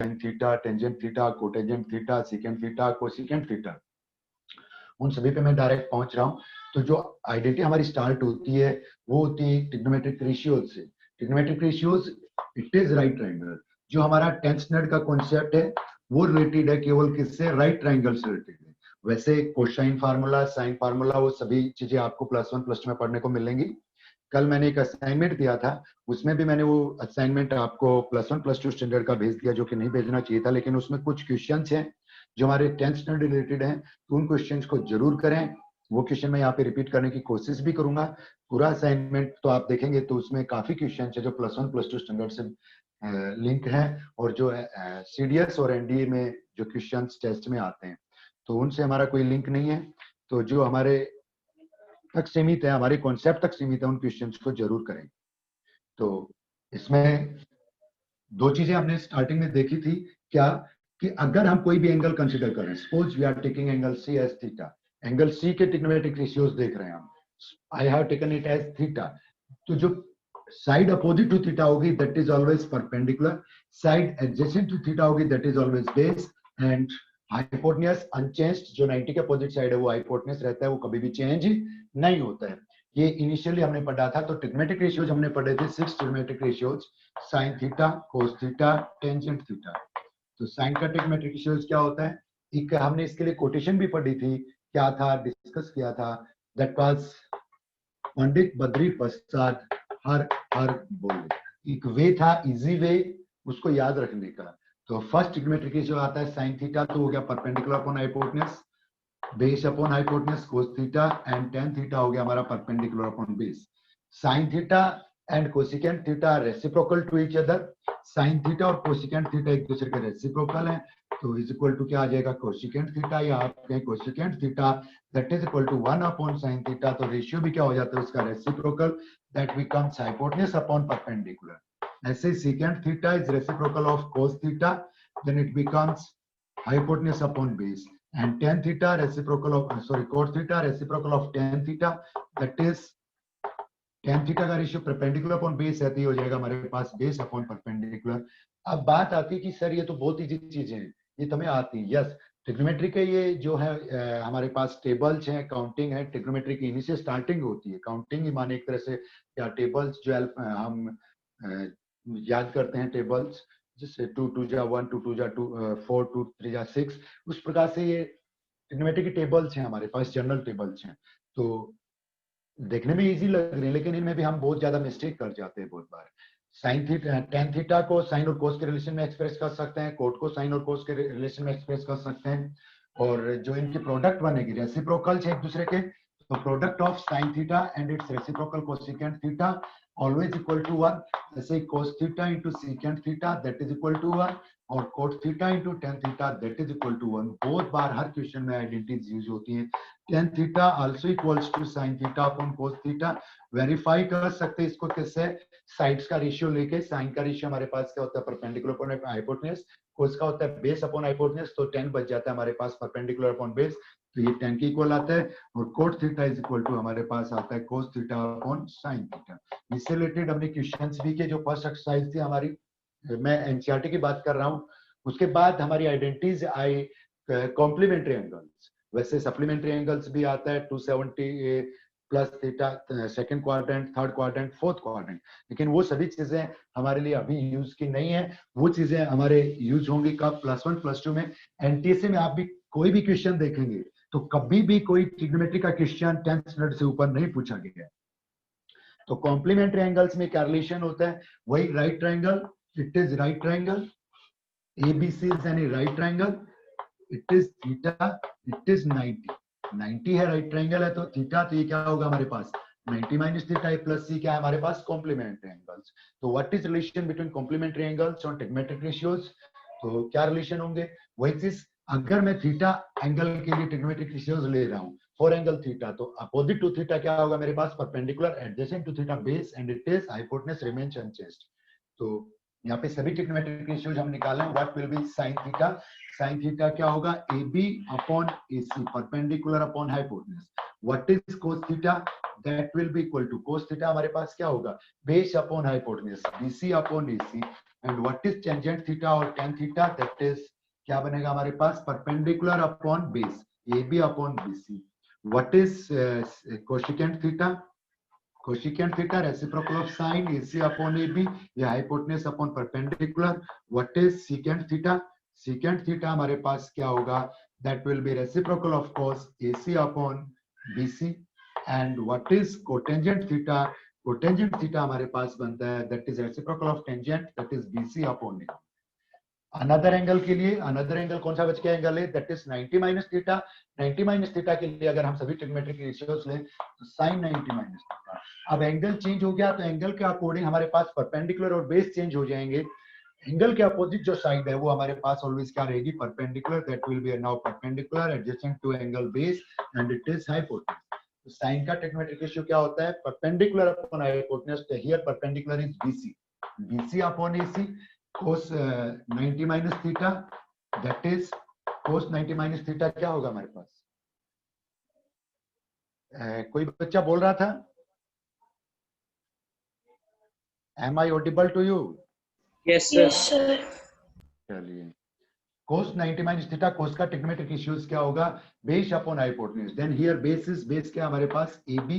Cosine theta, tangent theta, cotangent theta, secant theta, cosecant theta, उन सभी पे मैं डायरेक्ट पहुंच रहा हूँ। तो जो आइडेंटिटी हमारी स्टार्ट होती है वो होती है ट्रिग्नोमेट्रिक रेशियोज से। Trigonometric ratios it is right triangle. जो हमारा 10th स्टैंडर्ड का कॉन्सेप्ट है वो रिलेटेड है केवल किससे, राइट ट्रायंगल से रिलेटेड है। वैसे कोसाइन फार्मूला, साइन फार्मूला, वो सभी चीजें आपको +1 +2 में पढ़ने को मिलेंगी। कल मैंने एक असाइनमेंट दिया था, उसमें भी मैंने वो असाइनमेंट आपको +1 +2 स्टैंडर्ड का भेज दिया, जो कि नहीं भेजना चाहिए था, लेकिन उसमें कुछ क्वेश्चंस हैं जो हमारे 10th स्टैंडर्ड रिलेटेड हैं, तो उन क्वेश्चंस को जरूर करें। वो क्वेश्चन मैं यहाँ पे रिपीट करने की कोशिश भी करूंगा। पूरा असाइनमेंट तो आप देखेंगे तो उसमें काफी क्वेश्चन है जो +1 +2 स्टैंडर्ड से लिंक है, और जो सीडीएस और एनडीए में जो क्वेश्चन टेस्ट में आते हैं तो उनसे हमारा कोई लिंक नहीं है। तो जो हमारे तक सीमित है, हमारे कॉन्सेप्ट तक सीमित है, उन क्वेश्चंस को जरूर करें। तो इसमें दो चीजें हमने स्टार्टिंग में देखी थी, क्या कि अगर हम कोई भी एंगल कंसीडर करें, suppose we are taking angle C as theta, angle C के ट्रिग्नोमेट्रिक रेशियोज देख रहे हैं हम, I have taken it as theta, तो जो साइड अपोजिट टू थीटा होगी that is always perpendicular, side adjacent to theta होगी that is always base, and hypotenuse unchanged, जो 90 के अपोजिट साइड है वो हाइपोटेन्यूज रहता है, वो कभी भी चेंज नहीं होता है। ये इनिशियली हमने पढ़ा था। तो ट्रिग्नोमेट्रिक रेशियोज हमने पढ़े थे 6 trigonometric ratios, sign theta, cos theta, tangent theta. तो साइन का ट्रिग्नोमेट्रिक रेशियोज क्या होता है, एक हमने इसके लिए कोटेशन भी पढ़ी थी, क्या था, डिस्कस किया था, दैट वाज पंडित बद्री प्रसाद हर हर बोले। एक वे था, इजी वे उसको याद रखने का। तो फर्स्ट ट्रिग्नोमेट्रिक रेशियो आता है साइन थीटा, तो हो गया perpendicular upon hypotenuse, base upon hypotenuse cos theta, and tan theta हो गया हमारा perpendicular upon base. Sine theta and cosecant theta reciprocal to each other, sine theta और कोसिकेंट थीटा एक दूसरे के रेसिप्रोकल हैं, तो इज इक्वल टू क्या आ जाएगा, कोसिकेंट थीटा, या आप कहें cosecant theta that is equal to 1 upon sine theta, तो रेशियो भी क्या हो जाता है उसका, reciprocal, that becomes hypotenuse upon perpendicular. ऐसे secant theta is reciprocal of cos theta, then it becomes hypotenuse upon base, and tan theta reciprocal of cos theta reciprocal of tan theta, that is tan theta का ratio perpendicular upon base है, तो हो जाएगा हमारे पास base upon perpendicular. अब बात आती है कि सर ये तो बहुत इजी चीजें हैं, ये तुम्हें आती है। यस, ट्रिग्नोमेट्री के ये जो है हमारे पास टेबल्स हैं, काउंटिंग है, ट्रिग्नोमेट्री की इन्हीं से स्टार्टिंग होती है। काउंटिंग ही माने एक तरह से, या टेबल्स जो हम याद करते हैं टेबल्स, जिससे 2 2 जा 1, 2 2 जा 2, 4 2 3 जा 6, उस प्रकार से ये ट्रिग्नोमेट्री की टेबल्स हैं हमारे पास, जनरल टेबल्स हैं। तो देखने में इजी लग रही है, लेकिन इनमें भी हम बहुत ज्यादा मिस्टेक कर जाते हैं बहुत बार। साइन थीटा, टेन थीटा को साइन और कोस के रिलेशन में एक्सप्रेस कर सकते हैं, कोट को साइन और कोस के रिलेशन में एक्सप्रेस कर सकते हैं, और जो इनकी प्रोडक्ट बनेगी, रेसिप्रोकल्स एक दूसरे के, तो product of sine theta and its reciprocal cosecant theta always equal to 1, जैसे cos theta into secant theta that is equal to 1, और cot theta into tan theta that is equal to 1। बहुत बार हर question में identities use होती हैं। Tan theta also equals to sine theta upon cos theta. Verify कर सकते हैं इसको किससे, साइड्स का रेशियो लेके। साइन का रेशियो हमारे पास क्या होता है, परपेंडिकुलर अपॉन हाइपोटेन्यूज, कोस का होता है बेस अपॉन हाइपोटेन्यूज, तो 10 बच जाता है हमारे पास परपेंडिकुलर अपॉन बेस, तो ये 10 के इक्वल आता है, और cot theta is equal to हमारे पास आता है cos theta upon sin theta. इससे रिलेटेड हमने क्वेश्चंस भी किए, जो फर्स्ट एक्सरसाइज थी हमारी, मैं एनसीईआरटी की बात कर रहा हूँ। उसके बाद हमारी आइडेंटिटीज आई कॉम्प्लीमेंट्री एंगल्स। वैसे सप्लीमेंट्री एंगल्स भी आता है 270 plus theta, second quadrant, third quadrant, fourth quadrant, लेकिन वो सभी चीजें हमारे लिए अभी यूज की नहीं है। वो चीजें हमारे यूज होंगी कब, +1 +2 में। एनटीएससी में आप भी कोई भी क्वेश्चन देखेंगे तो कभी भी कोई ट्रिग्नोमेट्री का क्वेश्चन 10th स्टैंडर्ड से ऊपर नहीं पूछा गया है। तो कॉम्प्लीमेंट्री एंगल्स में क्या रिलेशन होता है, वही right triangle, it is right triangle, ABC is any right triangle, it is theta, it is 90, 90 है राइट ट्रायंगल है, तो थीटा, तो ये क्या होगा हमारे पास 90 माइनस थीटा प्लस सी, क्या है हमारे पास, कॉम्प्लीमेंट्री एंगल्स। तो what is relation between complementary angles और ट्रिग्नोमेट्रिक रेशियोज, तो क्या रिलेशन होंगे, वही चीज। अगर मैं थीटा एंगल के लिए ट्रिग्नोमेट्रिक रेशियोज ले रहा हूँ फॉर एंगल थीटा, तो अपोजिट टू थीटा क्या होगा मेरे पास, perpendicular adjacent to theta base, and it is hypotenuse remains unchanged. तो यहाँ पे सभी ट्रिग्नोमेट्रिक रेशियोज हम निकाले, what will be sine theta, sine theta क्या होगा, AB upon AC, perpendicular upon hypotenuse. What is cos theta, that will be equal to, cos theta हमारे पास क्या होगा, base upon hypotenuse, BC upon AC, and what is tangent theta और tan theta, that is क्या बनेगा हमारे पास, perpendicular upon base AB upon BC. What is cosecant theta, cosecant theta reciprocal of sine AC upon AB, या hypotenuse upon perpendicular. What is secant theta, secant theta हमारे पास क्या होगा, that will be reciprocal of cos AC upon BC. And what is cotangent theta, cotangent theta हमारे पास बनता है that is reciprocal of tangent, that is BC upon AB. Another angle के लिए, अनदर एंगल कौन सा बच गया एंगल है, that is 90 minus theta. 90 minus theta के लिए अगर हम सभी ट्रिग्नोमेट्रिक रेशियोज लें तो sin 90 माइनस थीटा. अब एंगल चेंज हो गया तो एंगल के अकॉर्डिंग हमारे पास परपेंडिकुलर और बेस चेंज हो जाएंगे. एंगल के अपोजिट जो साइड है वो हमारे पास ऑलवेज क्या रहेगी, perpendicular. That will be now perpendicular adjacent to angle base and it is hypotenuse. तो साइन का ट्रिग्नोमेट्रिक रेशियो क्या होता है, परपेंडिकुलर अपॉन हाइपोटेन्यूज. तो here perpendicular is BC, BC upon AC. cos 90 minus theta, that is cos 90 minus theta क्या होगा हमारे पास. कोई बच्चा बोल रहा था, am I audible to you? Yes, sir. चलिए, cos 90 माइनस थीटा, cos का ट्रिग्नोमेट्रिक रेशियोज क्या होगा, base upon hypotenuse. Then here base is, base क्या हमारे पास AB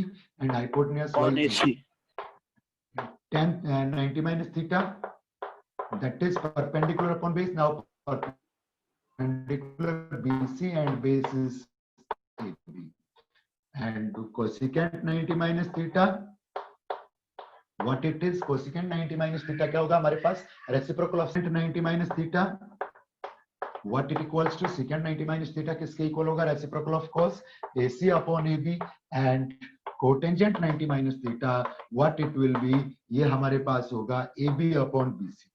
and hypotenuse On AC. tan 90 minus theta, that is perpendicular upon base. Now perpendicular BC and base is AB. And cosecant 90 minus theta, what it is, cosecant 90 minus theta क्या होगा हमारे पास, reciprocal of secant 90 minus theta. What it equals to, secant 90 minus theta किसके equal होगा, reciprocal of cos AC upon AB. And cotangent 90 minus theta, what it will be, ये हमारे पास होगा AB upon BC.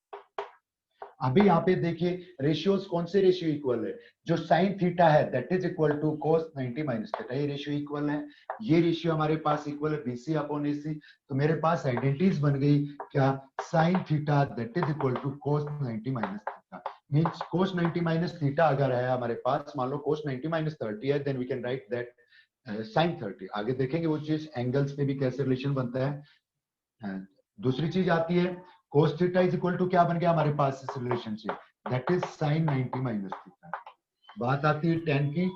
अभी यहाँ पे देखिए रेशियोज, कौन से रेशियो इक्वल है, जो साइन थीटा है that is equal to cos 90 minus theta, ये रेशियो इक्वल है. ये रेशियो हमारे पास इक्वल है BC अपॉन AC. तो मेरे पास आइडेंटिटीज बन गई क्या, sine theta that is equal to cos 90 minus theta. Means cos 90 minus theta अगर है हमारे पास, मान लो cos 90 माइनस 30 है, then we can write that sin 30. आगे देखेंगे वो चीज, एंगल्स पे भी कैसे रिलेशन बनता है. दूसरी चीज आती है cos theta is equal to क्या बन गया हमारे पास इस relationship, that is sin 90 minus theta. बात आती है tan की,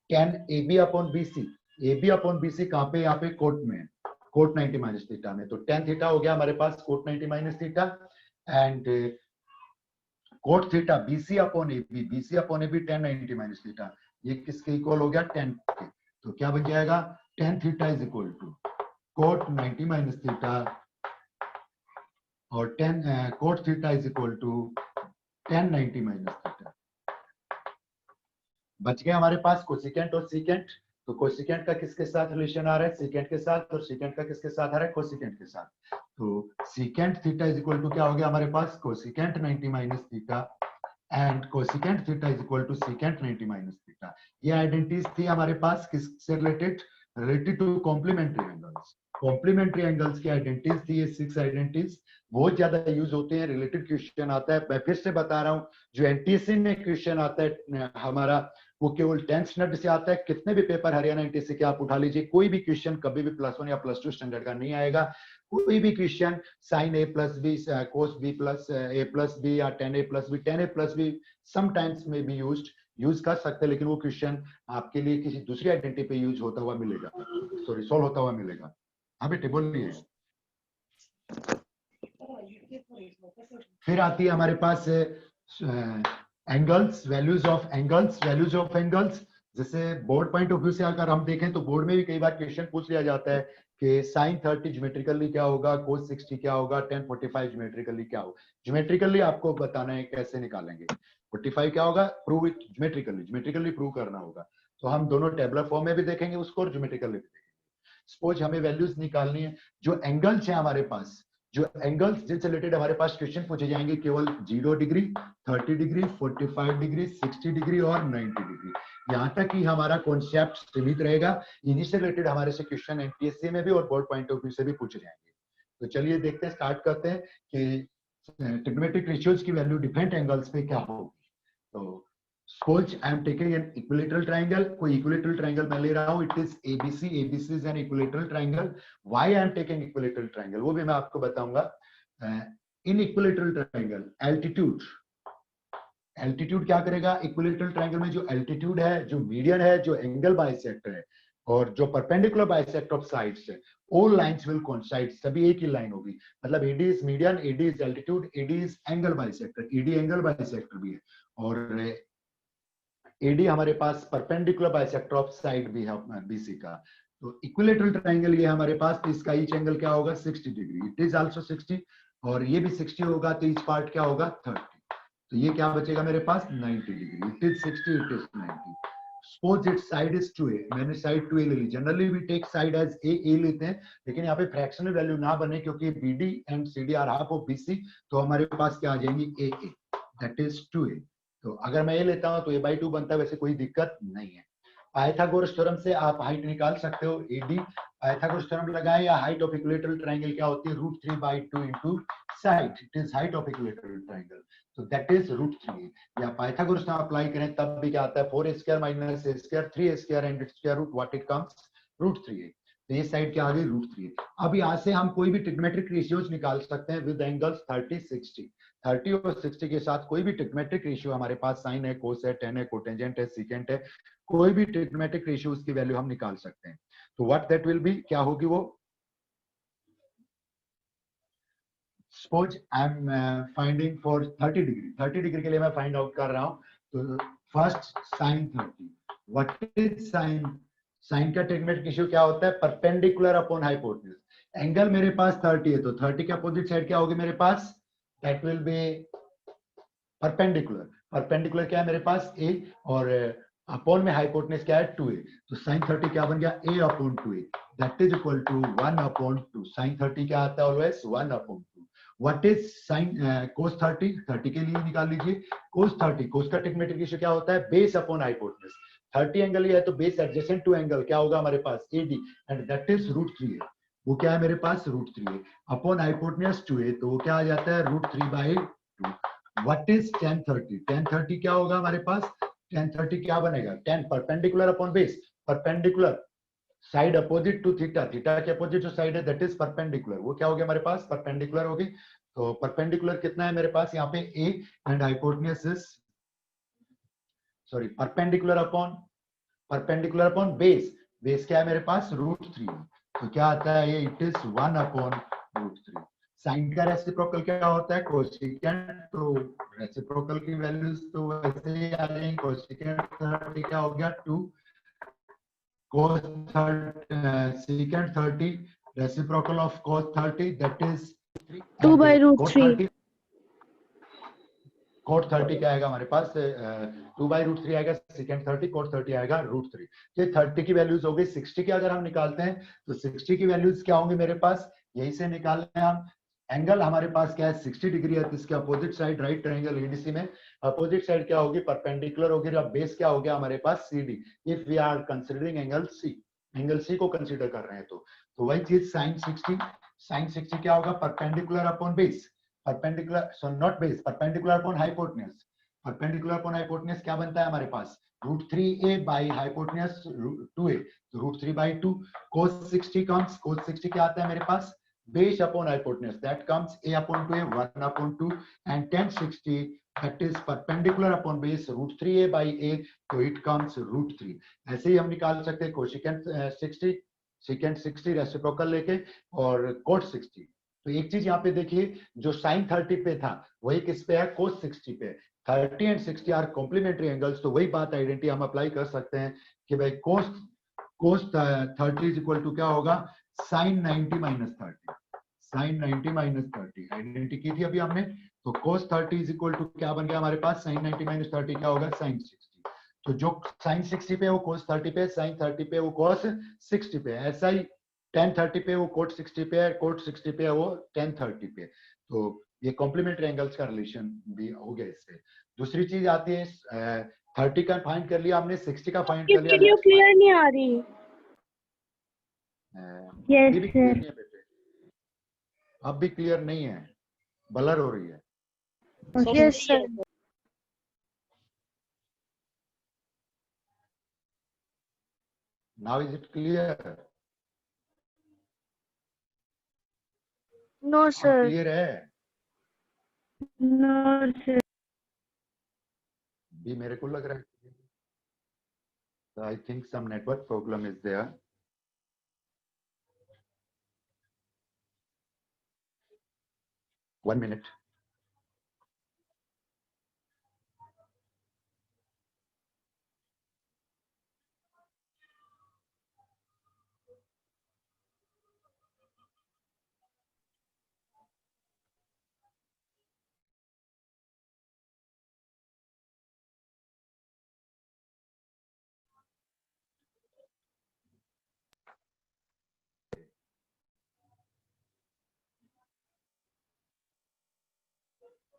tan AB upon BC. AB upon BC कहाँ पे, यहाँ पे कोट में, कोट 90 माइनस थीटा में. तो tan थीटा हो गया हमारे पास cot 90 minus theta. And cot theta BC upon AB, BC upon AB tan 90 minus theta, ये किसके इक्वल हो गया, tan के. तो क्या बन जाएगा, tan theta is equal to cot 90 minus theta और tan cot theta is equal to tan 90 minus theta. बच गए हमारे पास कोसिकेंट और सीकेंट. तो कोसिकेंट का किसके साथ रिलेशन आ रहा है, सीकेंट के साथ, और सीकेंट का किसके साथ आ रहा है, कोसिकेंट के साथ. तो secant theta is equal to क्या हो गया हमारे पास, cosecant 90 minus theta and cosecant theta is equal to secant 90 minus theta. ये आइडेंटिटीज थी हमारे पास किससे related, related to complementary angles. Complementary angles की आइडेंटिटीज थी ये 6 आइडेंटिटीज, बहुत ज्यादा यूज होते हैं. रिलेटेड क्वेश्चन आता है, मैं फिर से बता रहा हूं, जो एनटीएससी में क्वेश्चन आता है हमारा वो केवल 10th स्टैंडर्ड से आता है. कितने भी पेपर हरियाणा एनटीएससी के आप उठा लीजिए, कोई भी क्वेश्चन कभी भी +1 या +2 स्टैंडर्ड का नहीं आएगा. कोई भी question sin A plus B, cos B plus A plus B या tan A plus B, tan A plus B sometimes में भी यूज कर सकते हैं, लेकिन वो क्वेश्चन आपके लिए किसी दूसरी आइडेंटिटी पे यूज होता हुआ मिलेगा, सॉरी सॉल्व होता हुआ मिलेगा. हाँ बेटे बोलिए. फिर आती है हमारे पास angles, values of angles, values of angles. जैसे बोर्ड पॉइंट ऑफ व्यू से अगर हम देखें तो बोर्ड में भी कई बार क्वेश्चन पूछ लिया जाता है कि sin 30 ज्योमेट्रिकली क्या होगा, cos 60 क्या होगा, tan 45 ज्योमेट्रिकली क्या होगा. ज्योमेट्रिकली आपको बताना है कैसे निकालेंगे, 45 क्या होगा, prove it geometrically, geometrically prove करना होगा. तो हम दोनों टेबलर फॉर्म में भी देखेंगे उसको और ज्योमेट्रिकली भी देखेंगे. सपोज हमें वैल्यूज निकालनी है, जो एंगल्स है हमारे पास, जो एंगल्स जिनसे रिलेटेड हमारे पास क्वेश्चन पूछे जाएंगे केवल 0 डिग्री, 30 डिग्री, 45 डिग्री, 60 डिग्री और 90 डिग्री. यहाँ तक ही हमारा कॉन्सेप्ट सीमित रहेगा. इन्हीं से रिलेटेड हमारे से क्वेश्चन एनटीएससी में भी और बोर्ड पॉइंट ऑफ व्यू से भी पूछे जाएंगे. तो चलिए देखते हैं, स्टार्ट करते हैं कि ट्रिग्नोमेट्रिक रेशियोज की वैल्यू डिफरेंट एंगल्स पे क्या होगी. तो Suppose I am taking an equilateral triangle. कोई equilateral triangle मैं ले रहा हूँ. It is ABC. ABC is an equilateral triangle. Why I am taking equilateral triangle? वो भी मैं आपको बताऊंगा. इन इक्विलेटरल ट्रायंगल एल्टीट्यूड, एल्टीट्यूड क्या करेगा, इक्विलेटरल ट्रायंगल में जो एल्टीट्यूड है, जो मीडियन है, जो एंगल बाइसेक्टर है और जो परपेंडिकुलर बाइसेक्टर ऑफ साइड्स है, ऑल लाइंस विल कोइंसाइड, सभी एक ही लाइन होगी। मतलब AD is median, AD is altitude, AD is angle bisector, AD angle bisector भी है और एडी हमारे पास परपेंडिकुलर बाइसेक्टर ऑफ साइड भी है बीसी का। तो इक्विलेटरल ट्रायंगल ये हमारे पास, तो इसका ईच एंगल क्या होगा 60 डिग्री, इट इज आल्सो 60 और ये भी 60 होगा, तो ईच पार्ट क्या होगा 30। तो ये क्या बचेगा मेरे पास 90 degree, it is 60, it is 90। Suppose it side is 2a, मैंने साइड 2a ले ली, generally we take side as a लेते हैं, लेकिन यहाँ पे फ्रैक्शनल वैल्यू ना बने क्योंकि BD and CD are half of BC, तो हमारे पास क्या आ जाएंगी AA, दैट इज 2a। तो अगर मैं ये लेता हूं तो a/2 बनता है, वैसे कोई दिक्कत नहीं है। पाइथागोरस थ्योरम से आप हाइट निकाल सकते हो AD, पाइथागोरस थ्योरम लगाएं या हाइट ऑफ इक्विलेटरल ट्रायंगल क्या होती है √3/2 into side, it is height of equilateral triangle, तो दैट इज √3। या पाइथागोरस थ्योरम अप्लाई करें तब भी क्या आता है 4a² - a² 3a² and its square root, what it comes √3a। तो ये साइड क्या आ गई √3a। अब यहाँ से हम कोई भी ट्रिग्मेट्रिक रेशियोज निकाल सकते हैं विद एंगल्स 30 60, 30 और 60 के साथ कोई भी ट्रिग्मेट्रिक रेशियो हमारे पास, साइन है, कोस है, टेन है, कोटेंजेंट है, सीकेंट है, कोई भी ट्रिग्मेट्रिक रेशियो उसकी वैल्यू हम निकाल सकते हैं। तो व्हाट दैट विल बी, क्या होगी वो, suppose I am finding for 30 degree, 30 degree के लिए मैं फाइंड आउट कर रहा हूं। तो first sine 30, what is sine, sine का ट्रिग्मेट्रिक रेशियो क्या होता है, परपेंडिकुलर अपॉन हाइपोटेन्यूज। एंगल मेरे पास 30 है, तो 30 के अपोजिट साइड क्या होगी मेरे पास, that will be perpendicular, perpendicular क्या है मेरे पास a और अपॉन में हाइपोटेन्यूज क्या है 2a, तो sin 30 क्या बन गया a/2a, that is equal to 1/2। sin 30 क्या आता है always 1/2। What is sin cos 30, 30 के लिए निकाल लीजिए cos 30, cos का ट्रिग्मेट्रिक रेशियो क्या होता है बेस अपॉन हाइपोटेन्यूज, 30 एंगल ही है तो बेस एडजेसेंट टू एंगल क्या होगा हमारे पास AD and that is √3a, वो क्या है मेरे पास √3a अपॉन हाइपोटेन्यूज 2a, तो वो क्या आ जाता है √3/2। व्हाट इज tan 30, tan 30 क्या होगा हमारे पास, tan 30 क्या बनेगा, tan perpendicular upon base, perpendicular side opposite to theta, theta के अपोजिट जो साइड है दैट इज परपेंडिकुलर, वो क्या हो गया हमारे पास परपेंडिकुलर होगी। तो परपेंडिकुलर कितना है मेरे पास यहाँ पे a and hypotenuse is, sorry perpendicular upon base, base क्या है मेरे पास √3, तो क्या आता है ये, इट इज 1/√3। साइन का रेसिप्रोकल क्या होता है कोसेकेंट, तो रेसिप्रोकल की वैल्यूज तो वैसे ही आ जाएंगी, कोसेकेंट 30 क्या हो गया 2, cos 30 secant 30 reciprocal of cos 30 that is 2/√3 cot 30 क्या आएगा हमारे पास 2/√3 आएगा, secant 30 cot 30 आएगा √3। तो 30 की वैल्यूज हो गई, 60 की अगर हम निकालते हैं तो 60 की वैल्यूज क्या होंगी मेरे पास, यही से निकाल रहे हैं हम। एंगल हमारे पास क्या है 60 डिग्री है, तो इसके opposite side right triangle ADC में अपोजिट साइड क्या होगी परपेंडिकुलर होगी, अब बेस क्या हो गया हमारे पास CD, if we are considering angle C को कंसीडर कर रहे हैं तो वही चीज sin 60 क्या होगा perpendicular upon base, perpendicular so not base, perpendicular upon hypotenuse, perpendicular upon hypotenuse क्या बनता है हमारे पास √3a बाई हाइपोटेन्यूज 2a, तो √3/2 cos 60 कम्स, cos 60 क्या आता है मेरे पास base upon hypotenuse, that comes a/2a 1/2 and tan 60 that is perpendicular upon base √3a by a, तो it comes √3। ऐसे ही हम निकाल सकते हैं कोशिकेंट 60 secant 60 रेसिप्रोकल लेके और cot 60। तो एक चीज यहाँ पे देखिए जो sin 30 पे था वही किस पे है cos 60 पे, 30 एंड 60 आर कॉम्प्लीमेंट्री एंगल्स, तो वही बात आइडेंटिटी हम अप्लाई कर सकते हैं कि भाई cos 30 इज इक्वल टू क्या होगा sin 90 - 30, sin 90 - 30 आइडेंटिटी की थी अभी हमने, तो cos 30 इज इक्वल टू क्या बन गया हमारे पास sin 90 - 30 क्या होगा sin 60, तो जो sin 60 पे वो cos 30 पे, sin 30 पे वो cos 60 पे, ऐसा ही tan 30 पे वो cot 60 पे है, cot 60 पे वो tan 30 पे, तो ये कॉम्प्लीमेंट्री एंगल्स का रिलेशन भी हो गया इससे। दूसरी चीज आती है 30 का फाइंड कर लिया हमने, 60 का फाइंड कर लिया, वीडियो क्लियर नहीं आ रही। ये भी क्लियर नहीं है बेटे, अब भी क्लियर नहीं है, ब्लर हो रही है। Yes sir. Now is it clear? No sir. Clear है? No, sir. भी मेरे को लग रहा है I think some network problem is there. 1 minute.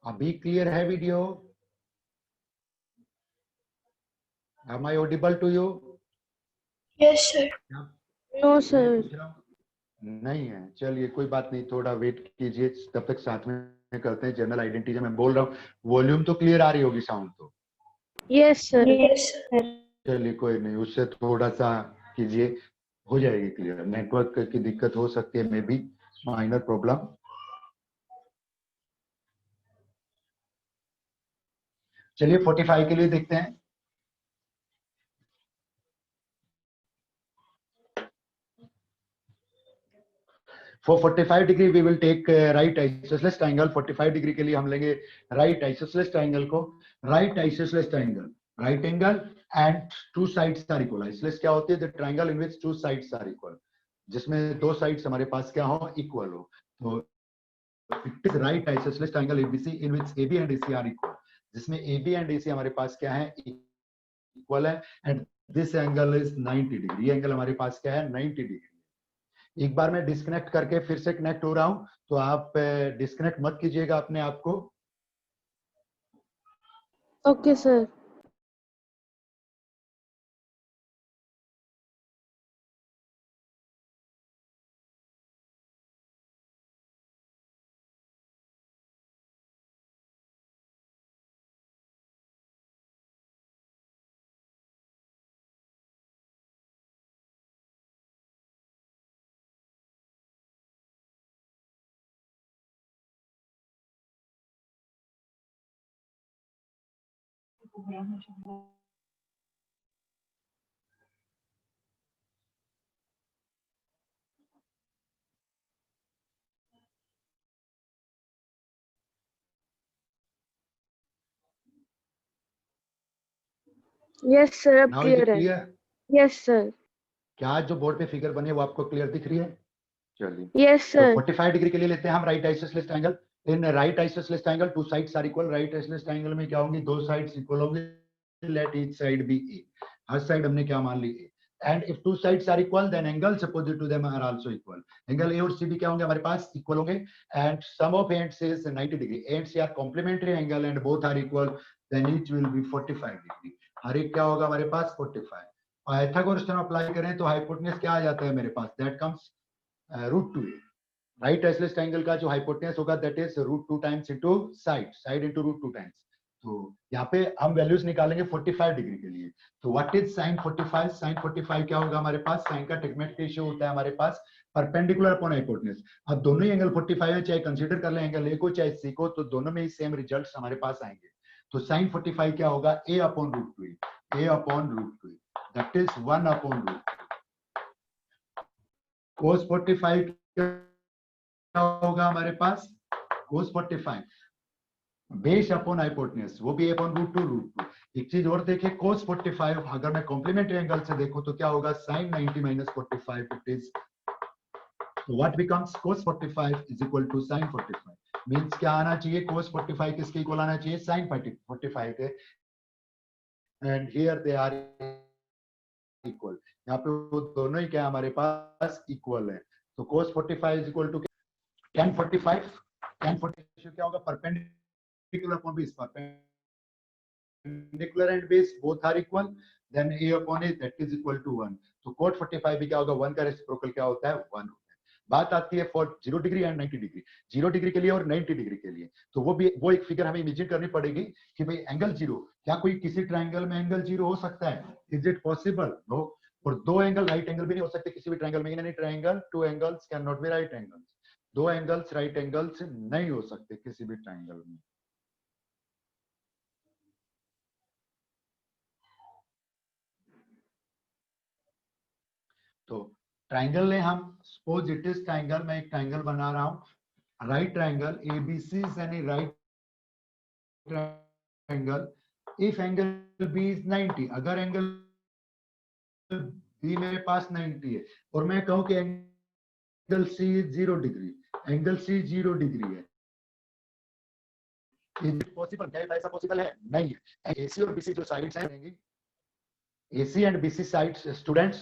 अभी क्लियर है video? Am I audible to you? Yes, sir. No, मैं sir. पूछ रहा हूँ. नहीं है. चलिए कोई बात नहीं, थोड़ा वेट कीजिए, तब तक साथ में करते हैं. जनरल आइडेंटिटी जब मैं बोल रहा हूँ, वॉल्यूम तो क्लियर आ रही होगी, साउंड तो. Yes, sir. Yes, sir. चलिए कोई नहीं, उससे थोड़ा सा कीजिए, हो जाएगी क्लियर. नेटवर्क की दिक्कत हो सकती है, मे बी माइनर प्रॉब्लम. चलिए 45 के लिए देखते हैं. For 45 degree we will take right isosceles triangle. 45 degree के लिए हम लेंगे right isosceles triangle को. Right isosceles triangle, right angle and two sides are equal. Isosceles क्या होती है? The triangle in which two sides are equal. जिसमें दो sides हमारे पास क्या हो? Equal हो. तो it is right isosceles triangle ABC in which AB and AC are equal. जिसमें AB and AC हमारे पास क्या है? Equal है. And this angle is 90 degree. ये angle हमारे पास क्या है? 90 degree. एक बार मैं डिस्कनेक्ट करके फिर से कनेक्ट हो रहा हूं, तो आप डिस्कनेक्ट मत कीजिएगा अपने आप को. Okay, sir. Yes, sir. अब नाउ इज clear इट है. क्लियर? Yes, sir. क्या जो बोर्ड पे फिगर बनी है वो आपको क्लियर दिख रही है? चलिए, Yes, तो sir. 45 डिग्री के लिए लेते हैं हम right isosceles triangle. In right isosceles triangle two sides are equal. Right isosceles triangle में क्या होंगी? दो साइड्स इक्वल होंगी. Let each side be A. हर साइड हमने क्या मान ली? A. And if two sides are equal then angles opposite to them are also equal. Angle A और सी भी क्या होंगे हमारे पास? इक्वल होंगे. And sum of ends is 90 degree. Ends are complementary angle and both are equal, then each will be 45 degree. हर एक क्या होगा हमारे पास? 45. पाइथागोरस थ्योरम अप्लाई करें तो हाइपोटेन्यूज क्या आ जाता है मेरे पास? That comes √2. Right isosceles triangle का जो हाइपोटेन्यूज होगा that is √2 times into side into √2 times. तो यहाँ पे हम वैल्यूज निकालेंगे 45 डिग्री के लिए. तो व्हाट इज sin 45? sin 45 क्या होगा हमारे पास? sin का ट्रिग्मेटिक रेशियो होता है हमारे पास परपेंडिकुलर अपॉन हाइपोटेन्यूज. अब दोनों ही एंगल 45 है, चाहे कंसीडर कर ले एंगल ए को चाहे सी को, तो दोनों में ही सेम रिजल्ट्स हमारे पास आएंगे. तो sin 45 क्या होगा? a upon √2. a upon √2 that is 1 upon √2. cos 45 क्या होगा हमारे पास? cos 45 बेस अपॉन हाइपोटेन्यूज, वो भी अपॉन √2. एक चीज और देखिए, cos 45 अगर मैं कॉम्प्लीमेंट्री एंगल से देखूं तो क्या होगा? sin 90 minus 45 it is. What becomes cos 45 is equal to sin 45. मींस क्या आना चाहिए? cos 45 किसके इक्वल आना चाहिए? sin 45 के. And here they are equal. यहाँ पे वो दोनों ही क्या हमारे पास? इक्वल है. तो cos 45 is equal to tan 45. tan 45 क्या होगा? Perpendicular upon base. perpendicular and base both are equal, then a upon a that is equal to 1. तो cot 45 भी क्या होगा? 1 का रेसिप्रोकल क्या होता है? 1 होता है. बात आती है for 0 degree and 90 degree. 0 degree के लिए और 90 डिग्री के लिए, तो वो एक फिगर हमें इमेजिन करनी पड़ेगी कि भाई एंगल 0, क्या कोई किसी ट्रायंगल में एंगल 0 हो सकता है? Is it possible? नो. और दो एंगल राइट एंगल भी नहीं हो सकते किसी भी ट्रायंगल में. In any triangle two angles can not be right angles. दो एंगल्स राइट एंगल्स नहीं हो सकते किसी भी ट्रायंगल में. ट्राइंगल ले हम, सपोज इट इज ट्राइंगल, मैं एक ट्राइंगल बना रहा हूं, right triangle ABC is any right triangle if angle B is 90, अगर एंगल बी मेरे पास 90 है और मैं कहूं कि angle C is 0 degree, angle C 0 degree है, पॉसिबल? क्या ऐसा पॉसिबल है? नहीं है। एसी और बीसी जो साइड्स हैं, AC and BC sides, students,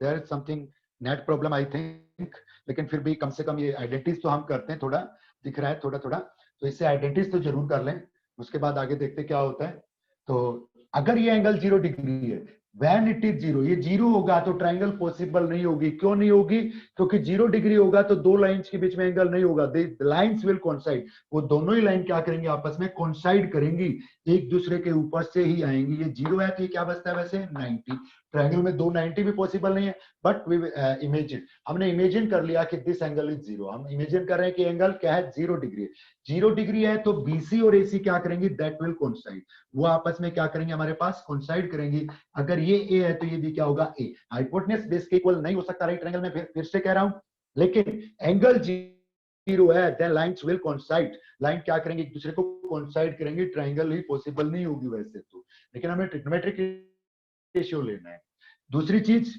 there is something net problem I think, लेकिन फिर भी कम से कम ये आइडेंटिटीज तो हम करते हैं, थोड़ा दिख रहा है थोड़ा थोड़ा, तो इससे आइडेंटिटीज तो जरूर कर लें, उसके बाद आगे देखते क्या होता है। तो अगर ये एंगल 0 डिग्री है, व्हेन इट इज 0, ये 0 होगा तो ट्राइंगल पॉसिबल नहीं होगी। क्यों नहीं होगी? क्योंकि 0 डिग्री होगा तो दो लाइंस के बीच में एंगल नहीं होगा, द लाइंस विल कोइंसाइड, वो दोनों ही लाइन क्या करेंगी? आपस में कोइंसाइड करेंगी, एक दूसरे के ऊपर से ही आएंगी। ये 0 है तो ये क्या बचता है वैसे? 90। ट्रायंगल में दो 90 भी पॉसिबल नहीं है, बट वी इमेजिन, हमने इमेजिन कर लिया कि दिस एंगल इज 0, हम इमेजिन कर रहे हैं कि एंगल क्या है? 0 डिग्री है। 0 डिग्री है तो BC और AC क्या करेंगी? दैट विल कोइंसाइड, वो आपस में क्या करेंगे? हमारे पास कोइंसाइड करेंगी। अगर ये A है तो ये भी क्या होगा? A। हाइपोटेन्यूज बेस के इक्वल नहीं हो सकता राइट ट्रायंगल में, फिर से कह रहा हूं, लेकिन एंगल 0 है, then lines will coincide, line क्या करेंगे? एक दूसरे को कोइंसाइड करेंगे, ट्रायंगल ही पॉसिबल नहीं होगी वैसे तो, लेकिन हमें ट्रिग्नोमेट्रिक रेशियो लेना है। दूसरी चीज,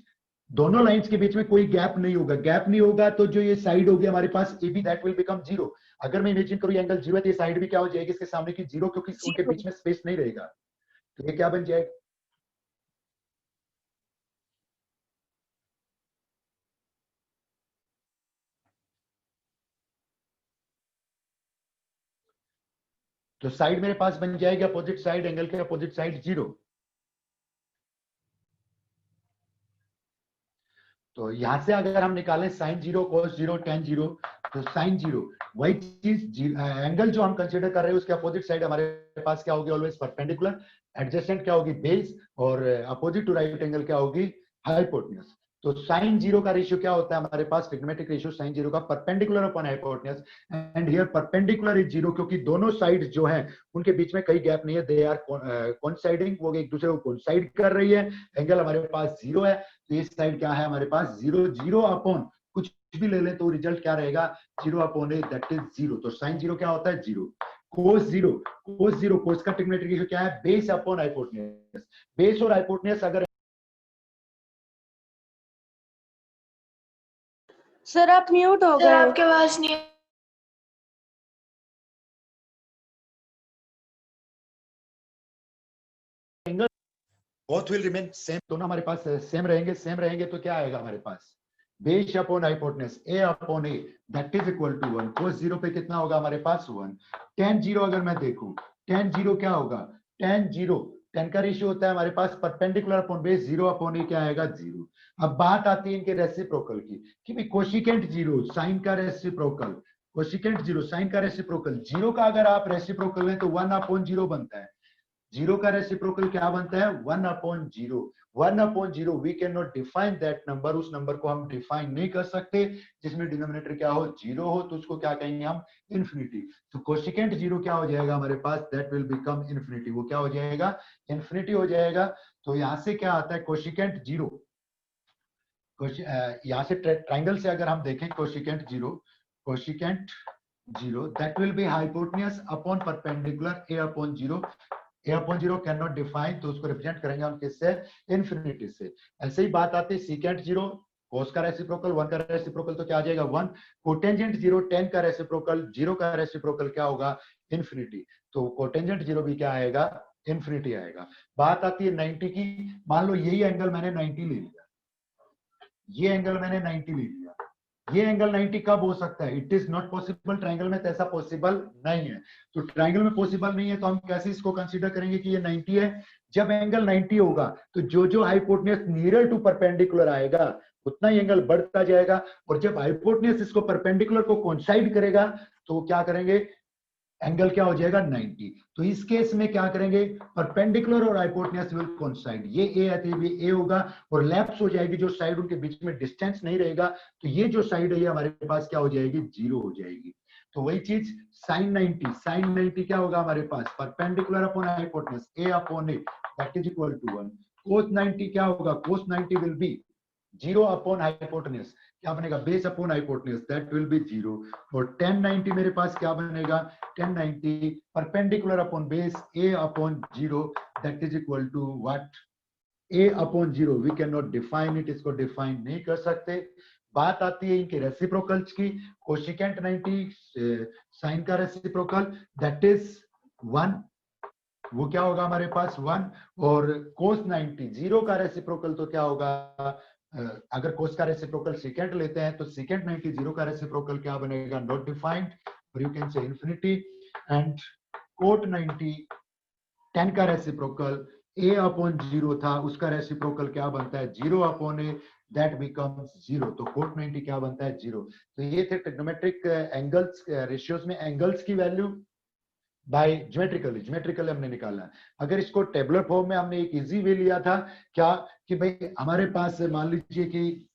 दोनों लाइंस के बीच में कोई गैप नहीं होगा, गैप नहीं होगा तो जो ये साइड होगी हमारे पास AB, दैट विल बिकम 0। अगर मैं इमेजिन करूं ये एंगल 0 है तो ये साइड भी क्या हो जाएगी इसके सामने की? 0, क्योंकि उनके बीच में स्पेस नहीं रहेगा, तो ये क्या बन जाएगा? तो साइड मेरे पास बन जाएगी अपोजिट साइड, एंगल के अपोजिट साइड 0। तो यहां से अगर हम निकालें sin 0, cos 0, tan 0, तो sin 0 वही चीज, एंगल जो हम कंसीडर कर रहे हैं उसके अपोजिट साइड हमारे पास क्या होगी? Always perpendicular. एडजेसेंट क्या होगी? बेस। और अपोजिट टू राइट एंगल क्या होगी? हाइपोटेन्यूज। तो sin 0 का रेशियो क्या होता है हमारे पास? ट्रिग्नोमेट्रिक रेशियो sin 0 का perpendicular upon hypotenuse, and here perpendicular is 0, क्योंकि दोनों साइड्स जो हैं उनके बीच में कोई गैप नहीं है, दे आर कोइंसाइडिंग, वो एक दूसरे को कोइंसाइड कर रही है। एंगल हमारे पास 0 है तो ये साइड क्या है हमारे पास? 0। 0 अपॉन कुछ भी ले लें तो रिजल्ट क्या रहेगा? 0 अपॉन ए, दैट इज 0। तो sin 0 क्या होता है? 0। cos 0, cos का ट्रिग्नोमेट्रिक रेशियो क्या है? Base upon hypotenuse. बेस और हाइपोटेन्यूज अगर सर आप म्यूट हो सर गए। आपके आवाज नहीं बोथ विल रिमेन सेम, दोनों हमारे पास सेम रहेंगे, सेम रहेंगे तो क्या आएगा हमारे पास? Base upon hypotenuse, a upon a, that is equal to 1। cos 0 पे कितना होगा हमारे पास? 1। tan 0 अगर मैं देखूं, tan 0 क्या होगा? tan 0, tan का रेशियो होता है हमारे पास perpendicular upon base, 0 upon a क्या आएगा? 0। अब बात आती है इनके रेसिप्रोकल की, कि भाई कोशिकेंट 0, साइन का रेसिप्रोकल, कोशिकेंट 0, साइन का रेसिप्रोकल, 0 का अगर आप रेसिप्रोकल लें तो 1 अपॉन 0 बनता है। 0 का रेसिप्रोकल क्या बनता है? 1 upon 0। 1 upon 0, we can not define that number, उस नंबर को हम डिफाइन नहीं कर सकते जिसमें डिनोमिनेटर क्या हो? 0 हो, तो उसको क्या कहेंगे हम? इन्फिनिटी। तो कोशिकेंट 0 क्या हो जाएगा हमारे पास? दैट विल बिकम इन्फिनिटी, वो क्या हो जाएगा? इन्फिनिटी हो जाएगा। तो यहां से क्या आता है? कोशिकेंट 0, यहां से ट्राइंगल से अगर हम देखें cosecant 0, cosecant 0 that will B hypotenuse upon perpendicular, a upon 0, a upon 0 can not define, तो उसको रिप्रेजेंट करेंगे हम किससे? इन्फिनिटी से। ऐसे ही बात आती है सीकेंट 0, cos का रेसिप्रोकल, 1 का रेसिप्रोकल तो क्या आ जाएगा? 1। कोटेंजेंट 0, tan का रेसिप्रोकल, 0 का रेसिप्रोकल क्या होगा? इन्फिनिटी। तो कोटेंजेंट 0 भी क्या आएगा? इन्फिनिटी आएगा। बात आती है 90 की, मान लो यही एंगल मैंने 90 ले लिया, ये एंगल मैंने 90 ले लिया, ये एंगल 90 कब हो सकता है? It is not possible, triangle में तो ऐसा पॉसिबल नहीं है। तो ट्रायंगल में पॉसिबल नहीं है तो हम कैसे इसको कंसीडर करेंगे कि ये 90 है? जब एंगल 90 होगा तो जो जो हाइपोटेन्यूज नियरर टू परपेंडिकुलर आएगा उतना ही एंगल बढ़ता जाएगा, और जब हाइपोटेन्यूज इसको परपेंडिकुलर को कोइंसाइड करेगा तो क्या करेंगे? एंगल क्या हो जाएगा? 90। तो इस केस में क्या करेंगे? परपेंडिकुलर और हाइपोटेन्यूज विल कोइंसाइड, ये a है तो ये a होगा, और लैप्स हो जाएगी जो साइड, उनके बीच में डिस्टेंस नहीं रहेगा, तो ये जो साइड है ये हमारे पास क्या हो जाएगी? 0 हो जाएगी। तो वही चीज sin 90, sin 90 क्या होगा हमारे पास? Perpendicular upon hypotenuse, a upon a, that is equal to 1। cos 90 क्या होगा? cos 90 will be 0 upon hypotenuse क्या बनेगा, base upon hypotenuse, that will be 0। और 1090 मेरे पास क्या बनेगा, 1090 perpendicular upon base a upon 0, that is equal to what, a upon 0। We can not define it, इसको डिफाइन नहीं कर सकते। बात आती है इनके रेसिप्रोकल्स की। कोशिकेंट 90 साइन का रेसिप्रोकल दैट इज 1, वो क्या होगा हमारे पास 1। और कोस 90 0 का रेसिप्रोकल तो क्या होगा, अगर कोस का रेसिप्रोकल सेकेंड लेते हैं तो सेकेंड 90 0 का रेसिप्रोकल क्या बनेगा, नॉट डिफाइंड, और you can say infinity. And cot 90 10 का रेसिप्रोकल a अपॉन 0 था, उसका रेसिप्रोकल क्या बनता है, 0 अपॉन a, दैट बिकम्स 0। तो कोट 90 क्या बनता है, 0। तो ये थे ट्रिग्नोमेट्रिक एंगल्स, रेशियोज में एंगल्स की वैल्यू बाय ज्योमेट्रिकली हमने निकाला है। अगर इसको टेबुलर फॉर्म में हमने एक इजी वे लिया था क्या, कि भाई हमारे पास मान लीजिए कि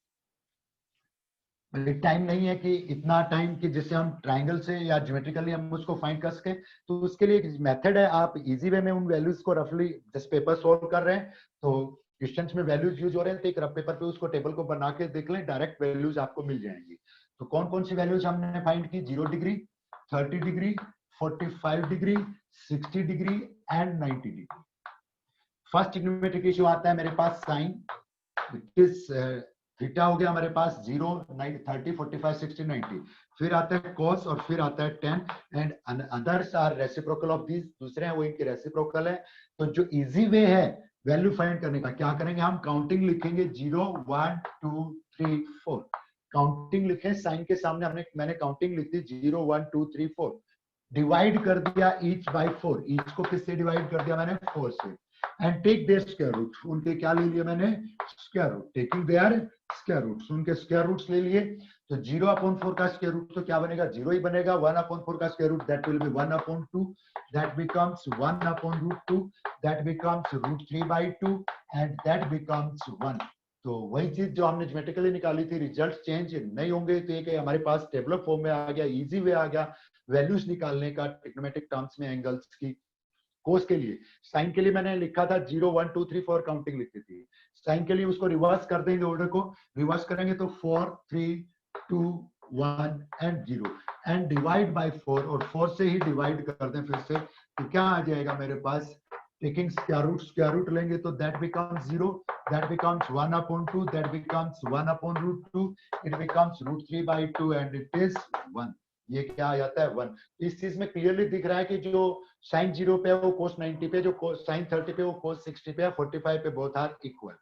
टाइम नहीं है कि इतना टाइम कि जिससे हम ट्राइंगल से या ज्योमेट्रिकली हम उसको फाइंड कर सके, तो उसके लिए एक मेथड है, आप इजी वे में उन वैल्यूज को रफली जस्ट पेपर सॉल्व कर रहे हैं तो क्वेश्चंस में वैल्यूज यूज हो रहे हैं, तो एक रफ पेपर पे उसको टेबल को बना के देख लें, डायरेक्ट वैल्यूज आपको मिल जाएंगी। तो कौन कौन सी वैल्यूज हमने फाइंड की, 0 degree, 30 degree, 45 degree, 60 degree and 90 degree. First trigonometric ratio आता है मेरे पास साइन, इस थीटा हो गया हमारे पास 0, 30, 45, 60, 90। फिर आता है कॉस और फिर आता है tan and others are reciprocal of this, दूसरे हैं वो इनके रेसिप्रोकल है। तो जो इजी वे है वैल्यू फाइंड करने का, क्या करेंगे हम काउंटिंग लिखेंगे, 0 1 2 3 4, काउंटिंग लिखे, साइन के सामने मैंने काउंटिंग लिख दी 0 1 2 3 4, डिवाइड कर दिया ईच बाय 4, ईच को किससे डिवाइड कर दिया मैंने, 4 से। And take their square root, उनके क्या ले लिए मैंने, square root, taking their square roots, उनके स्क्वायर रूट्स ले लिए। तो 0 अपॉन 4 का स्क्वायर रूट तो क्या बनेगा, 0 ही बनेगा। 1 अपॉन 4 का square root that will be 1 upon 2, that becomes 1 upon root 2, that becomes root 3 by 2 and that becomes 1। तो वही चीज जो हमने ज्योमेट्रिकली निकाली थी, रिजल्ट चेंज नहीं होंगे, तो ये हमारे पास टेबलर फॉर्म में आ गया, इजी वे आ गया वैल्यूज निकालने का ट्रिग्नोमेट्रिक टर्म्स में एंगल्स की। कोस के लिए, साइन के लिए मैंने लिखा था 0 1 2 3 4 काउंटिंग लिखी थी। साइन के लिए उसको रिवर्स कर देंगे, ऑर्डर को रिवर्स करेंगे तो 4 3 2 1 एंड 0 एंड डिवाइड बाय 4, और 4 से ही डिवाइड कर दें फिर से, तो क्या आ जाएगा मेरे पास, टेकिंग स्क्वायर रूट लेंगे तो that becomes 0, that becomes 1 upon 2, that becomes 1 upon root 2, it becomes root 3 by 2 and it is 1। ये क्या आ जाता है 1। इस चीज में क्लियरली दिख रहा है कि जो साइन 0 पे है वो कोस 90 पे, जो साइन 30 पे वो कोस 60 पे है, 45 पे बोथ आर इक्वल।